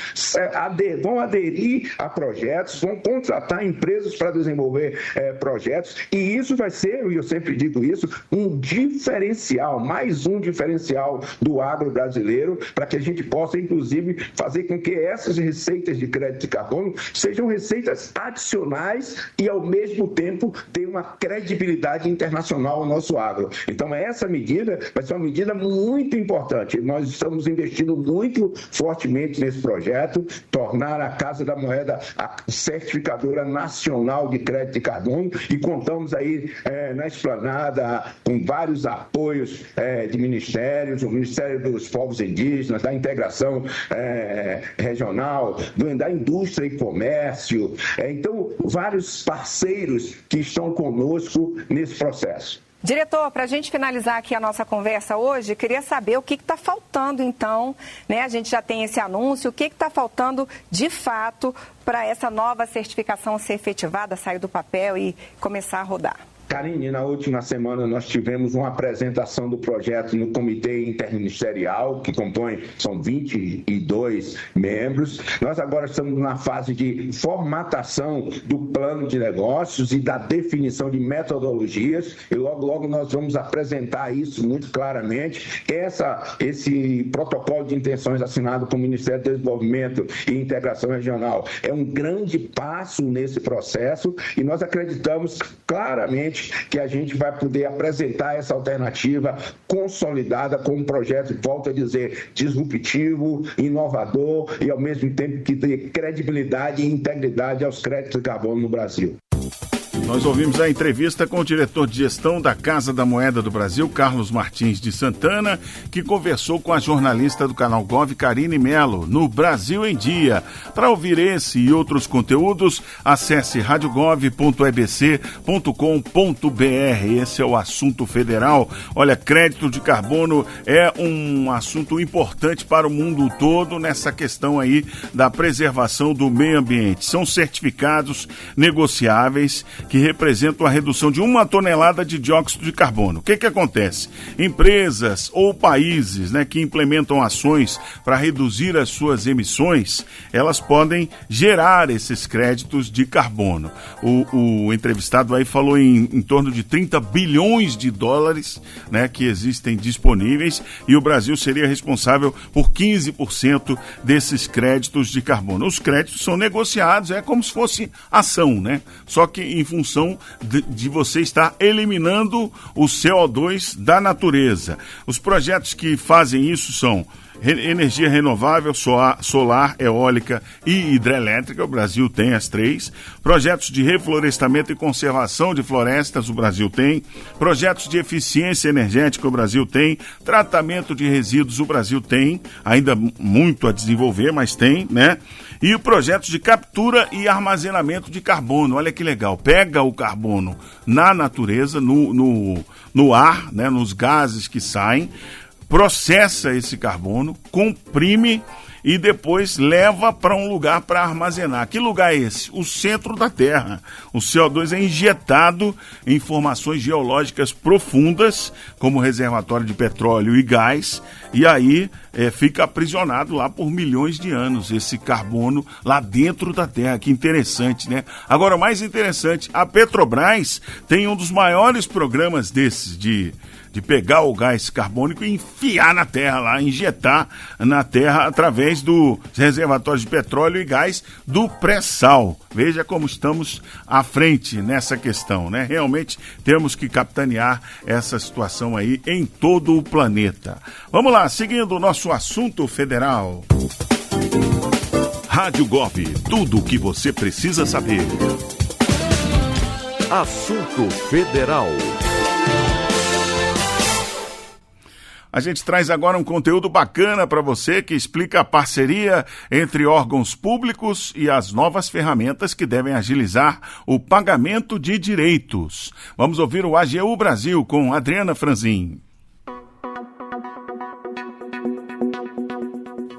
vão aderir a projetos, vão contratar empresas para desenvolver projetos, e isso vai ser, e eu sempre digo isso, um diferencial, mais um diferencial do agro brasileiro, para que a gente possa, inclusive, fazer com que essas receitas de crédito de carbono sejam receitas adicionais e, ao mesmo tempo, tenham uma credibilidade internacional ao nosso agro. Então, essa medida vai ser uma medida muito importante. Nós estamos investindo muito fortemente nesse projeto, tornar a Casa da Moeda a certificadora nacional de crédito de carbono, e contamos aí na esplanada com vários apoios de ministérios, o Ministério dos Povos Indígenas, da Integração Regional, da Indústria e Comércio. Então, vários parceiros que estão conosco nesse processo. Diretor, para a gente finalizar aqui a nossa conversa hoje, queria saber o que está faltando, então, né? A gente já tem esse anúncio, o que está faltando de fato para essa nova certificação ser efetivada, sair do papel e começar a rodar? Karine, na última semana nós tivemos uma apresentação do projeto no Comitê Interministerial, que são 22 membros. Nós agora estamos na fase de formatação do plano de negócios e da definição de metodologias, e logo nós vamos apresentar isso muito claramente. Esse protocolo de intenções assinado com o Ministério do Desenvolvimento e Integração Regional é um grande passo nesse processo, e nós acreditamos claramente que a gente vai poder apresentar essa alternativa consolidada com um projeto, volto a dizer, disruptivo, inovador e, ao mesmo tempo, que dê credibilidade e integridade aos créditos de carbono no Brasil. Nós ouvimos a entrevista com o diretor de gestão da Casa da Moeda do Brasil, Carlos Martins de Santana, que conversou com a jornalista do Canal Gov, Karine Melo, no Brasil em Dia. Para ouvir esse e outros conteúdos, acesse radiogov.ebc.com.br. Esse é o assunto federal. Olha, crédito de carbono é um assunto importante para o mundo todo nessa questão aí da preservação do meio ambiente. São certificados negociáveis que representam a redução de 1 tonelada de dióxido de carbono. O que acontece? Empresas ou países, né, que implementam ações para reduzir as suas emissões, elas podem gerar esses créditos de carbono. O entrevistado aí falou em torno de 30 bilhões de dólares, né, que existem disponíveis, e o Brasil seria responsável por 15% desses créditos de carbono. Os créditos são negociados, é como se fosse ação, né? Só que em função de você estar eliminando o CO2 da natureza. Os projetos que fazem isso são energia renovável, solar, eólica e hidrelétrica. O Brasil tem as 3. Projetos de reflorestamento e conservação de florestas, o Brasil tem. Projetos de eficiência energética, o Brasil tem. Tratamento de resíduos, o Brasil tem. Ainda muito a desenvolver, mas tem, né? E projetos de captura e armazenamento de carbono. Olha que legal. Pega o carbono na natureza, no ar, né? Nos gases que saem, processa esse carbono, comprime e depois leva para um lugar para armazenar. Que lugar é esse? O centro da Terra. O CO2 é injetado em formações geológicas profundas, como reservatório de petróleo e gás, e aí fica aprisionado lá por milhões de anos, esse carbono lá dentro da Terra. Que interessante, né? Agora, o mais interessante, a Petrobras tem um dos maiores programas desses de pegar o gás carbônico e enfiar na terra lá, injetar na terra através dos reservatórios de petróleo e gás do pré-sal. Veja como estamos à frente nessa questão, né? Realmente temos que capitanear essa situação aí em todo o planeta. Vamos lá, seguindo o nosso assunto federal. Rádio Gov, tudo o que você precisa saber. Assunto federal. A gente traz agora um conteúdo bacana para você que explica a parceria entre órgãos públicos e as novas ferramentas que devem agilizar o pagamento de direitos. Vamos ouvir o AGU Brasil com Adriana Franzin.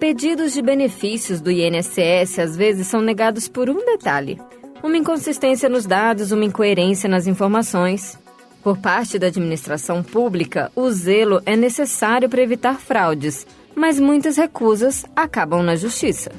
Pedidos de benefícios do INSS às vezes são negados por um detalhe: uma inconsistência nos dados, uma incoerência nas informações. Por parte da administração pública, o zelo é necessário para evitar fraudes, mas muitas recusas acabam na justiça.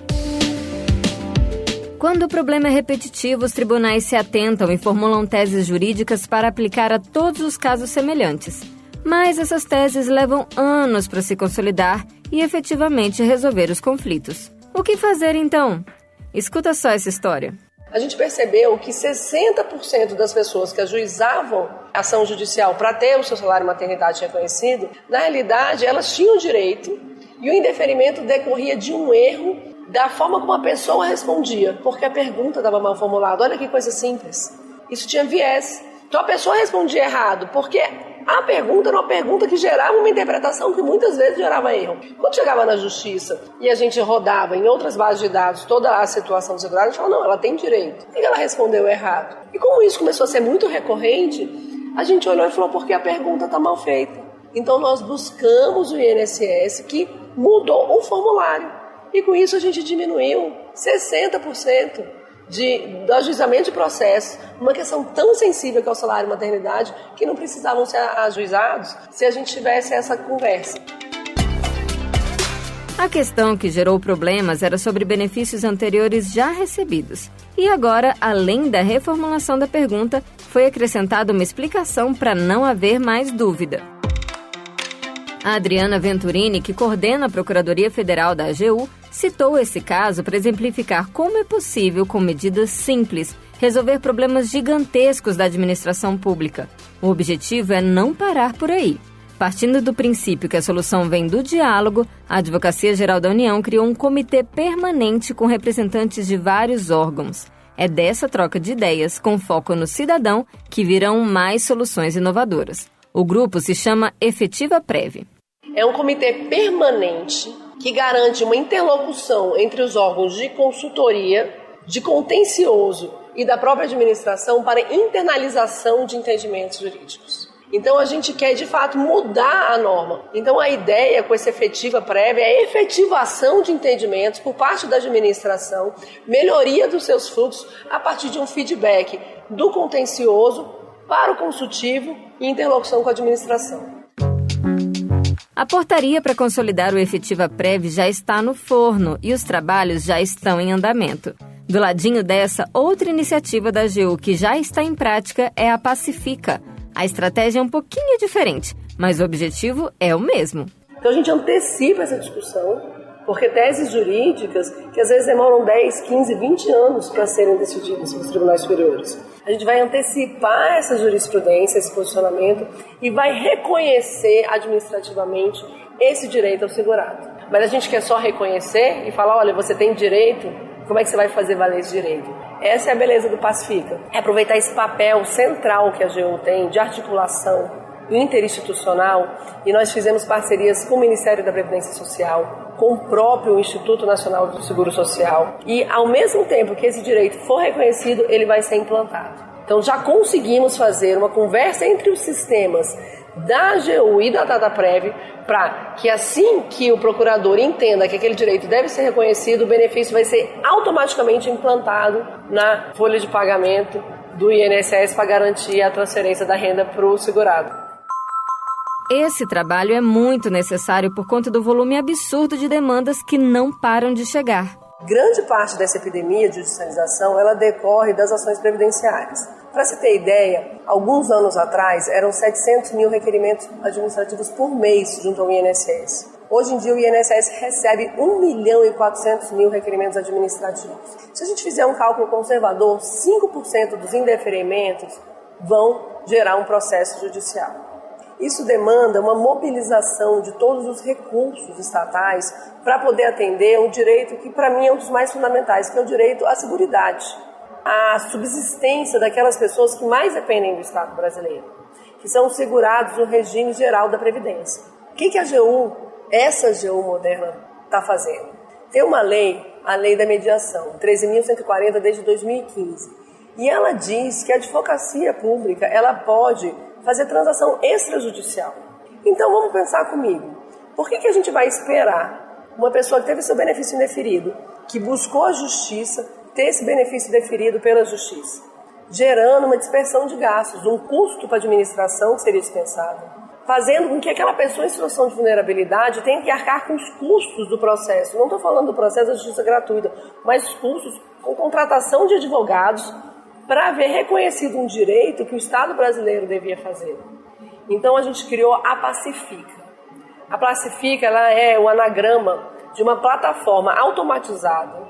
Quando o problema é repetitivo, os tribunais se atentam e formulam teses jurídicas para aplicar a todos os casos semelhantes. Mas essas teses levam anos para se consolidar e efetivamente resolver os conflitos. O que fazer então? Escuta só essa história. A gente percebeu que 60% das pessoas que ajuizavam ação judicial para ter o seu salário maternidade reconhecido, na realidade elas tinham direito e o indeferimento decorria de um erro da forma como a pessoa respondia, porque a pergunta estava mal formulada. Olha que coisa simples. Isso tinha viés. Então a pessoa respondia errado, porque a pergunta era uma pergunta que gerava uma interpretação que muitas vezes gerava erro. Quando chegava na justiça e a gente rodava em outras bases de dados toda a situação do segurado, a gente falava, não, ela tem direito. E ela respondeu errado. E como isso começou a ser muito recorrente, a gente olhou e falou, porque a pergunta está mal feita. Então nós buscamos o INSS que mudou o formulário. E com isso a gente diminuiu 60% do ajuizamento de processos, uma questão tão sensível que é o salário e maternidade, que não precisavam ser ajuizados se a gente tivesse essa conversa. A questão que gerou problemas era sobre benefícios anteriores já recebidos. E agora, além da reformulação da pergunta, foi acrescentada uma explicação para não haver mais dúvida. A Adriana Venturini, que coordena a Procuradoria Federal da AGU, citou esse caso para exemplificar como é possível, com medidas simples, resolver problemas gigantescos da administração pública. O objetivo é não parar por aí. Partindo do princípio que a solução vem do diálogo, a Advocacia Geral da União criou um comitê permanente com representantes de vários órgãos. É dessa troca de ideias, com foco no cidadão, que virão mais soluções inovadoras. O grupo se chama Efetiva Prev. É um comitê permanente que garante uma interlocução entre os órgãos de consultoria, de contencioso e da própria administração para internalização de entendimentos jurídicos. Então a gente quer de fato mudar a norma. Então a ideia com essa efetiva prévia é a efetivação de entendimentos por parte da administração, melhoria dos seus fluxos a partir de um feedback do contencioso para o consultivo e interlocução com a administração. A portaria para consolidar o Efetiva-Prev já está no forno e os trabalhos já estão em andamento. Do ladinho dessa, outra iniciativa da AGU que já está em prática é a Pacifica. A estratégia é um pouquinho diferente, mas o objetivo é o mesmo. Então a gente antecipa essa discussão, porque teses jurídicas que às vezes demoram 10, 15, 20 anos para serem decididas pelos tribunais superiores. A gente vai antecipar essa jurisprudência, esse posicionamento e vai reconhecer administrativamente esse direito ao segurado. Mas a gente quer só reconhecer e falar, olha, você tem direito, como é que você vai fazer valer esse direito? Essa é a beleza do Pacifica. É aproveitar esse papel central que a AGU tem de articulação interinstitucional, e nós fizemos parcerias com o Ministério da Previdência Social, com o próprio Instituto Nacional do Seguro Social, e ao mesmo tempo que esse direito for reconhecido, ele vai ser implantado. Então já conseguimos fazer uma conversa entre os sistemas da AGU e da Dataprev para que assim que o procurador entenda que aquele direito deve ser reconhecido, o benefício vai ser automaticamente implantado na folha de pagamento do INSS para garantir a transferência da renda para o segurado. Esse trabalho é muito necessário por conta do volume absurdo de demandas que não param de chegar. Grande parte dessa epidemia de judicialização, ela decorre das ações previdenciárias. Para se ter ideia, alguns anos atrás eram 700 mil requerimentos administrativos por mês junto ao INSS. Hoje em dia o INSS recebe 1.400.000 requerimentos administrativos. Se a gente fizer um cálculo conservador, 5% dos indeferimentos vão gerar um processo judicial. Isso demanda uma mobilização de todos os recursos estatais para poder atender um direito que, para mim, é um dos mais fundamentais, que é o direito à seguridade, à subsistência daquelas pessoas que mais dependem do Estado brasileiro, que são segurados no regime geral da Previdência. O que a AGU, essa AGU moderna, está fazendo? Tem uma lei, a Lei da Mediação, 13.140 desde 2015, e ela diz que a advocacia pública ela pode fazer transação extrajudicial. Então vamos pensar comigo, por que a gente vai esperar uma pessoa que teve seu benefício indeferido, que buscou a justiça, ter esse benefício deferido pela justiça, gerando uma dispersão de gastos, um custo para a administração que seria dispensável, fazendo com que aquela pessoa em situação de vulnerabilidade tenha que arcar com os custos do processo. Não estou falando do processo da justiça gratuita, mas os custos com contratação de advogados para haver reconhecido um direito que o Estado brasileiro devia fazer. Então a gente criou a Pacifica. A Pacifica ela é o anagrama de uma plataforma automatizada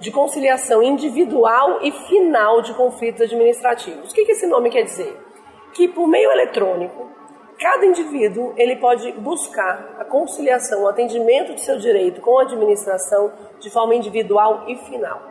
de conciliação individual e final de conflitos administrativos. O que esse nome quer dizer? Que por meio eletrônico, cada indivíduo ele pode buscar a conciliação, o atendimento de seu direito com a administração de forma individual e final.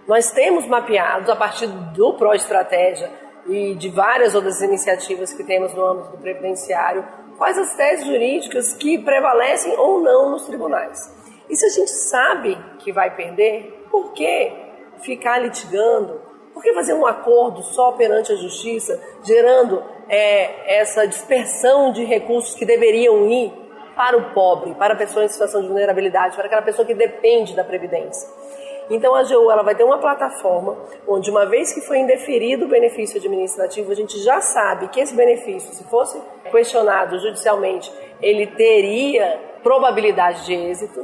Nós temos mapeados, a partir do Proestratégia e de várias outras iniciativas que temos no âmbito do previdenciário, quais as teses jurídicas que prevalecem ou não nos tribunais. E se a gente sabe que vai perder, por que ficar litigando? Por que fazer um acordo só perante a justiça, gerando essa dispersão de recursos que deveriam ir para o pobre, para a pessoa em situação de vulnerabilidade, para aquela pessoa que depende da Previdência? Então a AGU ela vai ter uma plataforma onde, uma vez que foi indeferido o benefício administrativo, a gente já sabe que esse benefício, se fosse questionado judicialmente, ele teria probabilidade de êxito.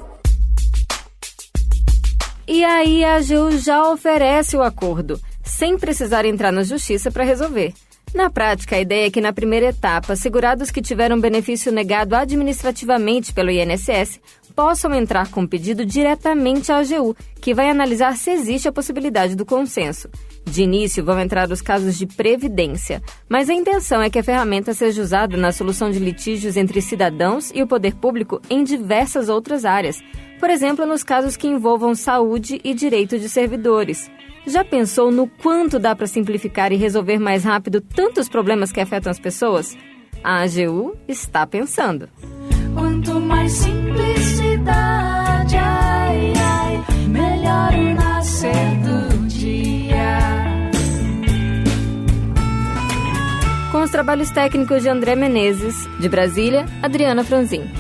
E aí a AGU já oferece o acordo, sem precisar entrar na justiça para resolver. Na prática, a ideia é que na primeira etapa, segurados que tiveram benefício negado administrativamente pelo INSS possam entrar com pedido diretamente à AGU, que vai analisar se existe a possibilidade do consenso. De início, vão entrar os casos de previdência, mas a intenção é que a ferramenta seja usada na solução de litígios entre cidadãos e o poder público em diversas outras áreas, por exemplo, nos casos que envolvam saúde e direito de servidores. Já pensou no quanto dá para simplificar e resolver mais rápido tantos problemas que afetam as pessoas? A AGU está pensando. Quanto mais simplicidade, ai, ai, melhor o nascer do dia. Com os trabalhos técnicos de André Menezes, de Brasília, Adriana Franzin.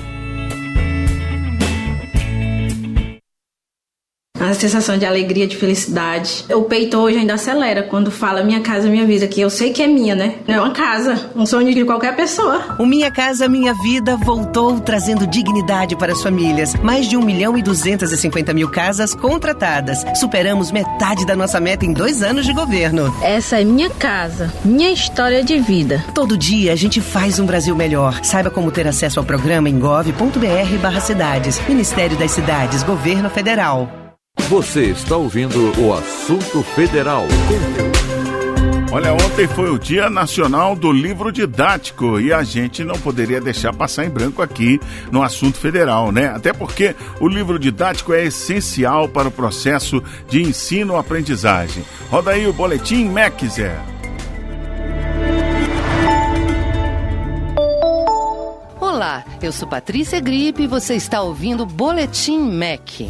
A a sensação de alegria, de felicidade. O peito hoje ainda acelera quando fala Minha Casa Minha Vida, que eu sei que é minha, né? É uma casa, um sonho de qualquer pessoa. O Minha Casa Minha Vida voltou trazendo dignidade para as famílias. Mais de 1.250.000 casas contratadas. Superamos metade da nossa meta em 2 anos de governo. Essa é minha casa, minha história de vida. Todo dia a gente faz um Brasil melhor. Saiba como ter acesso ao programa em gov.br/cidades. Ministério das Cidades, Governo Federal. Você está ouvindo o Assunto Federal. Olha, ontem foi o Dia Nacional do Livro Didático e a gente não poderia deixar passar em branco aqui no Assunto Federal, né? Até porque o livro didático é essencial para o processo de ensino-aprendizagem. Roda aí o Boletim MEC, Zé. Olá, eu sou Patrícia Gripe e você está ouvindo o Boletim MEC.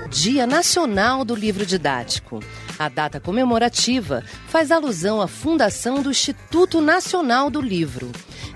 Dia Nacional do Livro Didático. A data comemorativa faz alusão à fundação do Instituto Nacional do Livro.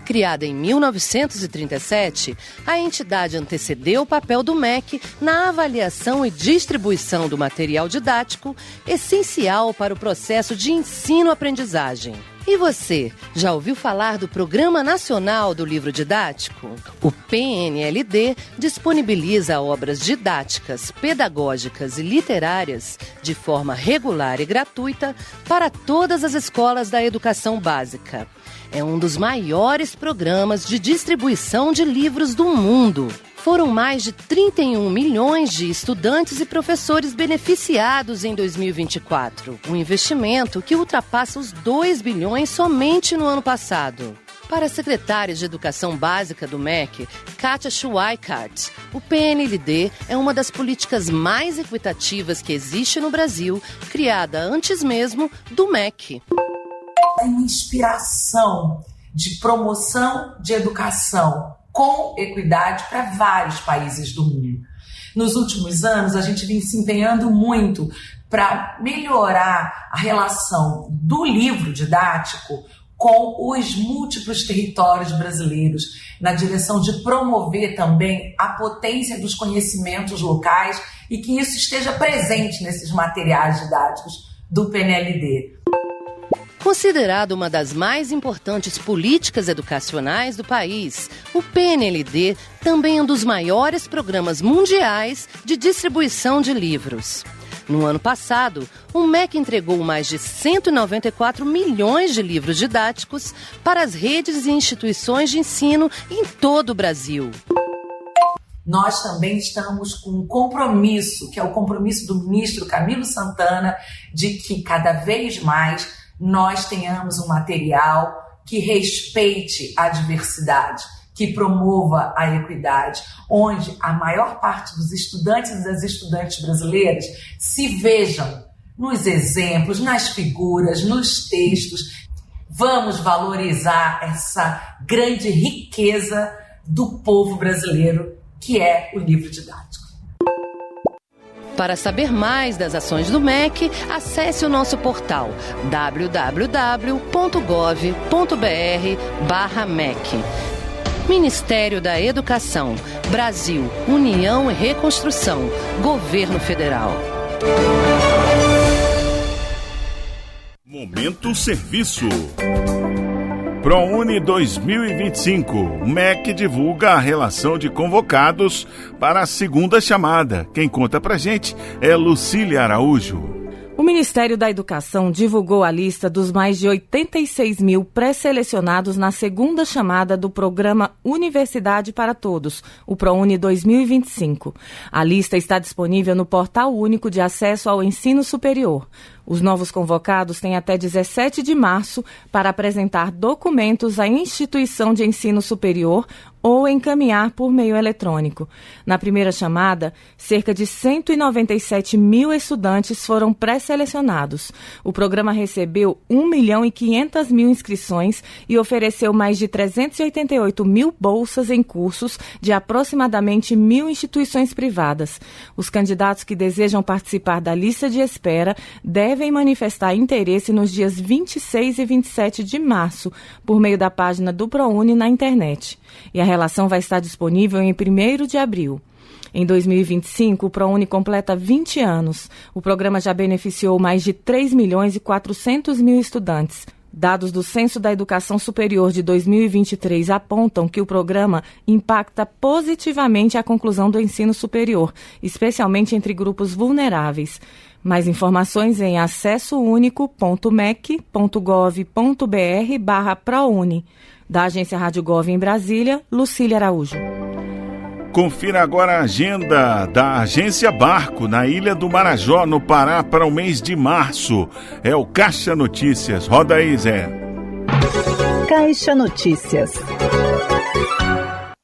Criada em 1937, a entidade antecedeu o papel do MEC na avaliação e distribuição do material didático essencial para o processo de ensino-aprendizagem. E você, já ouviu falar do Programa Nacional do Livro Didático? O PNLD disponibiliza obras didáticas, pedagógicas e literárias de forma regular e gratuita para todas as escolas da educação básica. É um dos maiores programas de distribuição de livros do mundo. Foram mais de 31 milhões de estudantes e professores beneficiados em 2024. Um investimento que ultrapassa os 2 bilhões somente no ano passado. Para a secretária de Educação Básica do MEC, Kátia Schweikart, o PNLD é uma das políticas mais equitativas que existe no Brasil, criada antes mesmo do MEC. É uma inspiração de promoção de educação com equidade para vários países do mundo. Nos últimos anos, a gente vem se empenhando muito para melhorar a relação do livro didático com os múltiplos territórios brasileiros, na direção de promover também a potência dos conhecimentos locais e que isso esteja presente nesses materiais didáticos do PNLD. Considerado uma das mais importantes políticas educacionais do país, o PNLD também é um dos maiores programas mundiais de distribuição de livros. No ano passado, o MEC entregou mais de 194 milhões de livros didáticos para as redes e instituições de ensino em todo o Brasil. Nós também estamos com um compromisso, que é o compromisso do ministro Camilo Santana, de que cada vez mais nós tenhamos um material que respeite a diversidade, que promova a equidade, onde a maior parte dos estudantes e das estudantes brasileiras se vejam nos exemplos, nas figuras, nos textos. Vamos valorizar essa grande riqueza do povo brasileiro, que é o livro didático. Para saber mais das ações do MEC, acesse o nosso portal www.gov.br/MEC. Ministério da Educação, Brasil, União e Reconstrução, Governo Federal. Momento Serviço. ProUni 2025. O MEC divulga a relação de convocados para a segunda chamada. Quem conta pra gente é Lucília Araújo. O Ministério da Educação divulgou a lista dos mais de 86 mil pré-selecionados na segunda chamada do programa Universidade para Todos, o ProUni 2025. A lista está disponível no Portal Único de Acesso ao Ensino Superior. Os novos convocados têm até 17 de março para apresentar documentos à instituição de ensino superior ou encaminhar por meio eletrônico. Na primeira chamada, cerca de 197 mil estudantes foram pré-selecionados. O programa recebeu 1.500.000 inscrições e ofereceu mais de 388 mil bolsas em cursos de aproximadamente 1.000 instituições privadas. Os candidatos que desejam participar da lista de espera devem manifestar interesse nos dias 26 e 27 de março, por meio da página do ProUni na internet. E a relação vai estar disponível em 1º de abril. Em 2025, o ProUni completa 20 anos. O programa já beneficiou mais de 3.400.000 estudantes. Dados do Censo da Educação Superior de 2023 apontam que o programa impacta positivamente a conclusão do ensino superior, especialmente entre grupos vulneráveis. Mais informações em acessounico.mec.gov.br/ProUni. Da Agência Rádio Gov em Brasília, Lucília Araújo. Confira agora a agenda da Agência Barco, na Ilha do Marajó, no Pará, para o mês de março. É o Caixa Notícias. Roda aí, Zé. Caixa Notícias.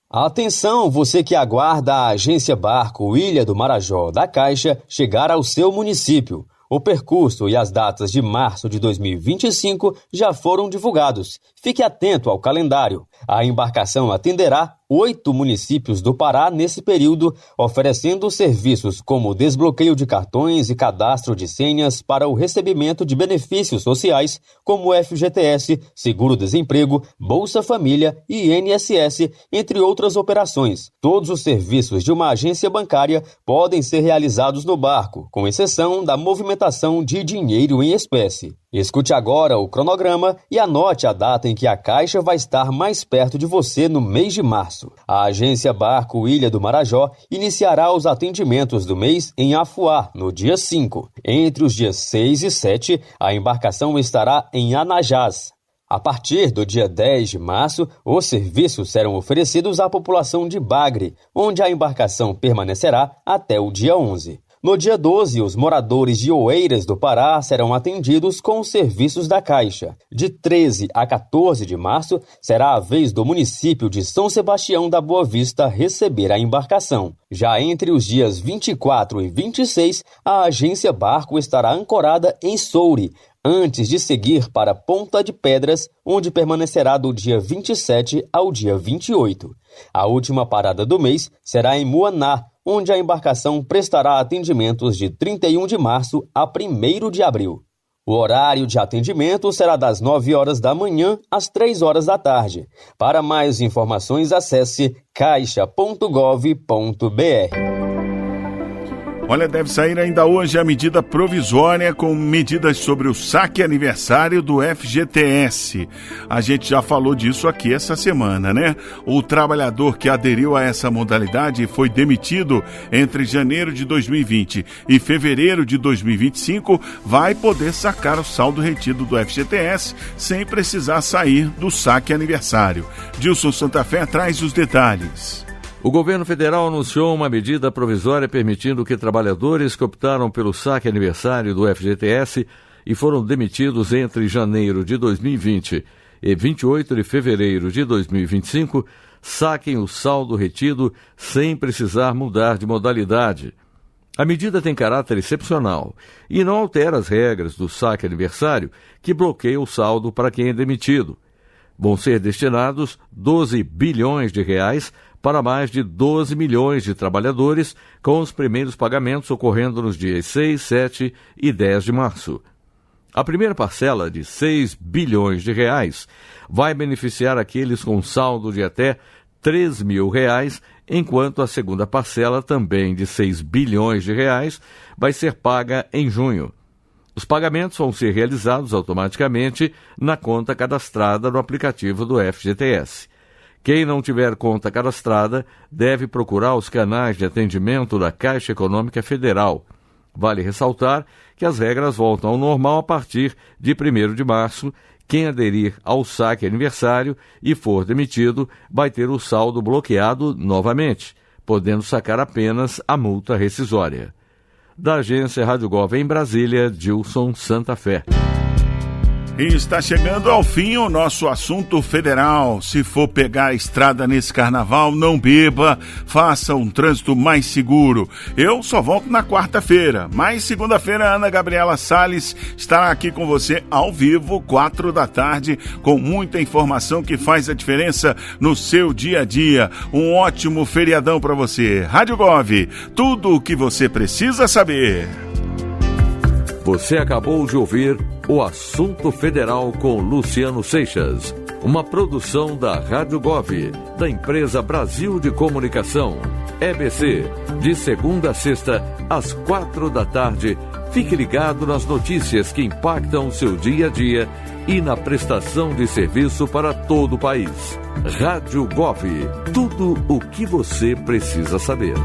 Atenção, você que aguarda a Agência Barco, Ilha do Marajó, da Caixa, chegar ao seu município. O percurso e as datas de março de 2025 já foram divulgados. Fique atento ao calendário. A embarcação atenderá 8 municípios do Pará nesse período, oferecendo serviços como desbloqueio de cartões e cadastro de senhas para o recebimento de benefícios sociais, como FGTS, Seguro-Desemprego, Bolsa Família e INSS, entre outras operações. Todos os serviços de uma agência bancária podem ser realizados no barco, com exceção da movimentação de dinheiro em espécie. Escute agora o cronograma e anote a data em que a Caixa vai estar mais perto de você no mês de março. A Agência Barco Ilha do Marajó iniciará os atendimentos do mês em Afuá, no dia 5. Entre os dias 6 e 7, a embarcação estará em Anajás. A partir do dia 10 de março, os serviços serão oferecidos à população de Bagre, onde a embarcação permanecerá até o dia 11. No dia 12, os moradores de Oeiras do Pará serão atendidos com os serviços da Caixa. De 13 a 14 de março, será a vez do município de São Sebastião da Boa Vista receber a embarcação. Já entre os dias 24 e 26, a Agência Barco estará ancorada em Soure, antes de seguir para Ponta de Pedras, onde permanecerá do dia 27 ao dia 28. A última parada do mês será em Muaná, onde a embarcação prestará atendimentos de 31 de março a 1º de abril. O horário de atendimento será das 9 horas da manhã às 3 horas da tarde. Para mais informações, acesse caixa.gov.br. Olha, deve sair ainda hoje a medida provisória com medidas sobre o saque aniversário do FGTS. A gente já falou disso aqui essa semana, né? O trabalhador que aderiu a essa modalidade e foi demitido entre janeiro de 2020 e fevereiro de 2025 vai poder sacar o saldo retido do FGTS sem precisar sair do saque aniversário. Dilson Santa Fé traz os detalhes. O governo federal anunciou uma medida provisória permitindo que trabalhadores que optaram pelo saque aniversário do FGTS e foram demitidos entre janeiro de 2020 e 28 de fevereiro de 2025 saquem o saldo retido sem precisar mudar de modalidade. A medida tem caráter excepcional e não altera as regras do saque aniversário que bloqueia o saldo para quem é demitido. Vão ser destinados 12 bilhões de reais para mais de 12 milhões de trabalhadores, com os primeiros pagamentos ocorrendo nos dias 6, 7 e 10 de março. A primeira parcela, de 6 bilhões de reais, vai beneficiar aqueles com saldo de até R$ 3 mil, enquanto a segunda parcela, também de 6 bilhões de reais, vai ser paga em junho. Os pagamentos vão ser realizados automaticamente na conta cadastrada no aplicativo do FGTS. Quem não tiver conta cadastrada deve procurar os canais de atendimento da Caixa Econômica Federal. Vale ressaltar que as regras voltam ao normal a partir de 1º de março. Quem aderir ao saque aniversário e for demitido vai ter o saldo bloqueado novamente, podendo sacar apenas a multa rescisória. Da Agência Rádio Gov em Brasília, Dilson Santa Fé. E está chegando ao fim o nosso assunto federal. Se for pegar a estrada nesse carnaval, não beba, faça um trânsito mais seguro. Eu só volto na quarta-feira, mas segunda-feira a Ana Gabriela Salles estará aqui com você ao vivo, 4 da tarde, com muita informação que faz a diferença no seu dia a dia. Um ótimo feriadão para você. Rádio Gov, tudo o que você precisa saber. Você acabou de ouvir o Assunto Federal com Luciano Seixas. Uma produção da Rádio Gov, da empresa Brasil de Comunicação. EBC, de segunda a sexta, às 4h. Fique ligado nas notícias que impactam o seu dia a dia e na prestação de serviço para todo o país. Rádio Gov, tudo o que você precisa saber.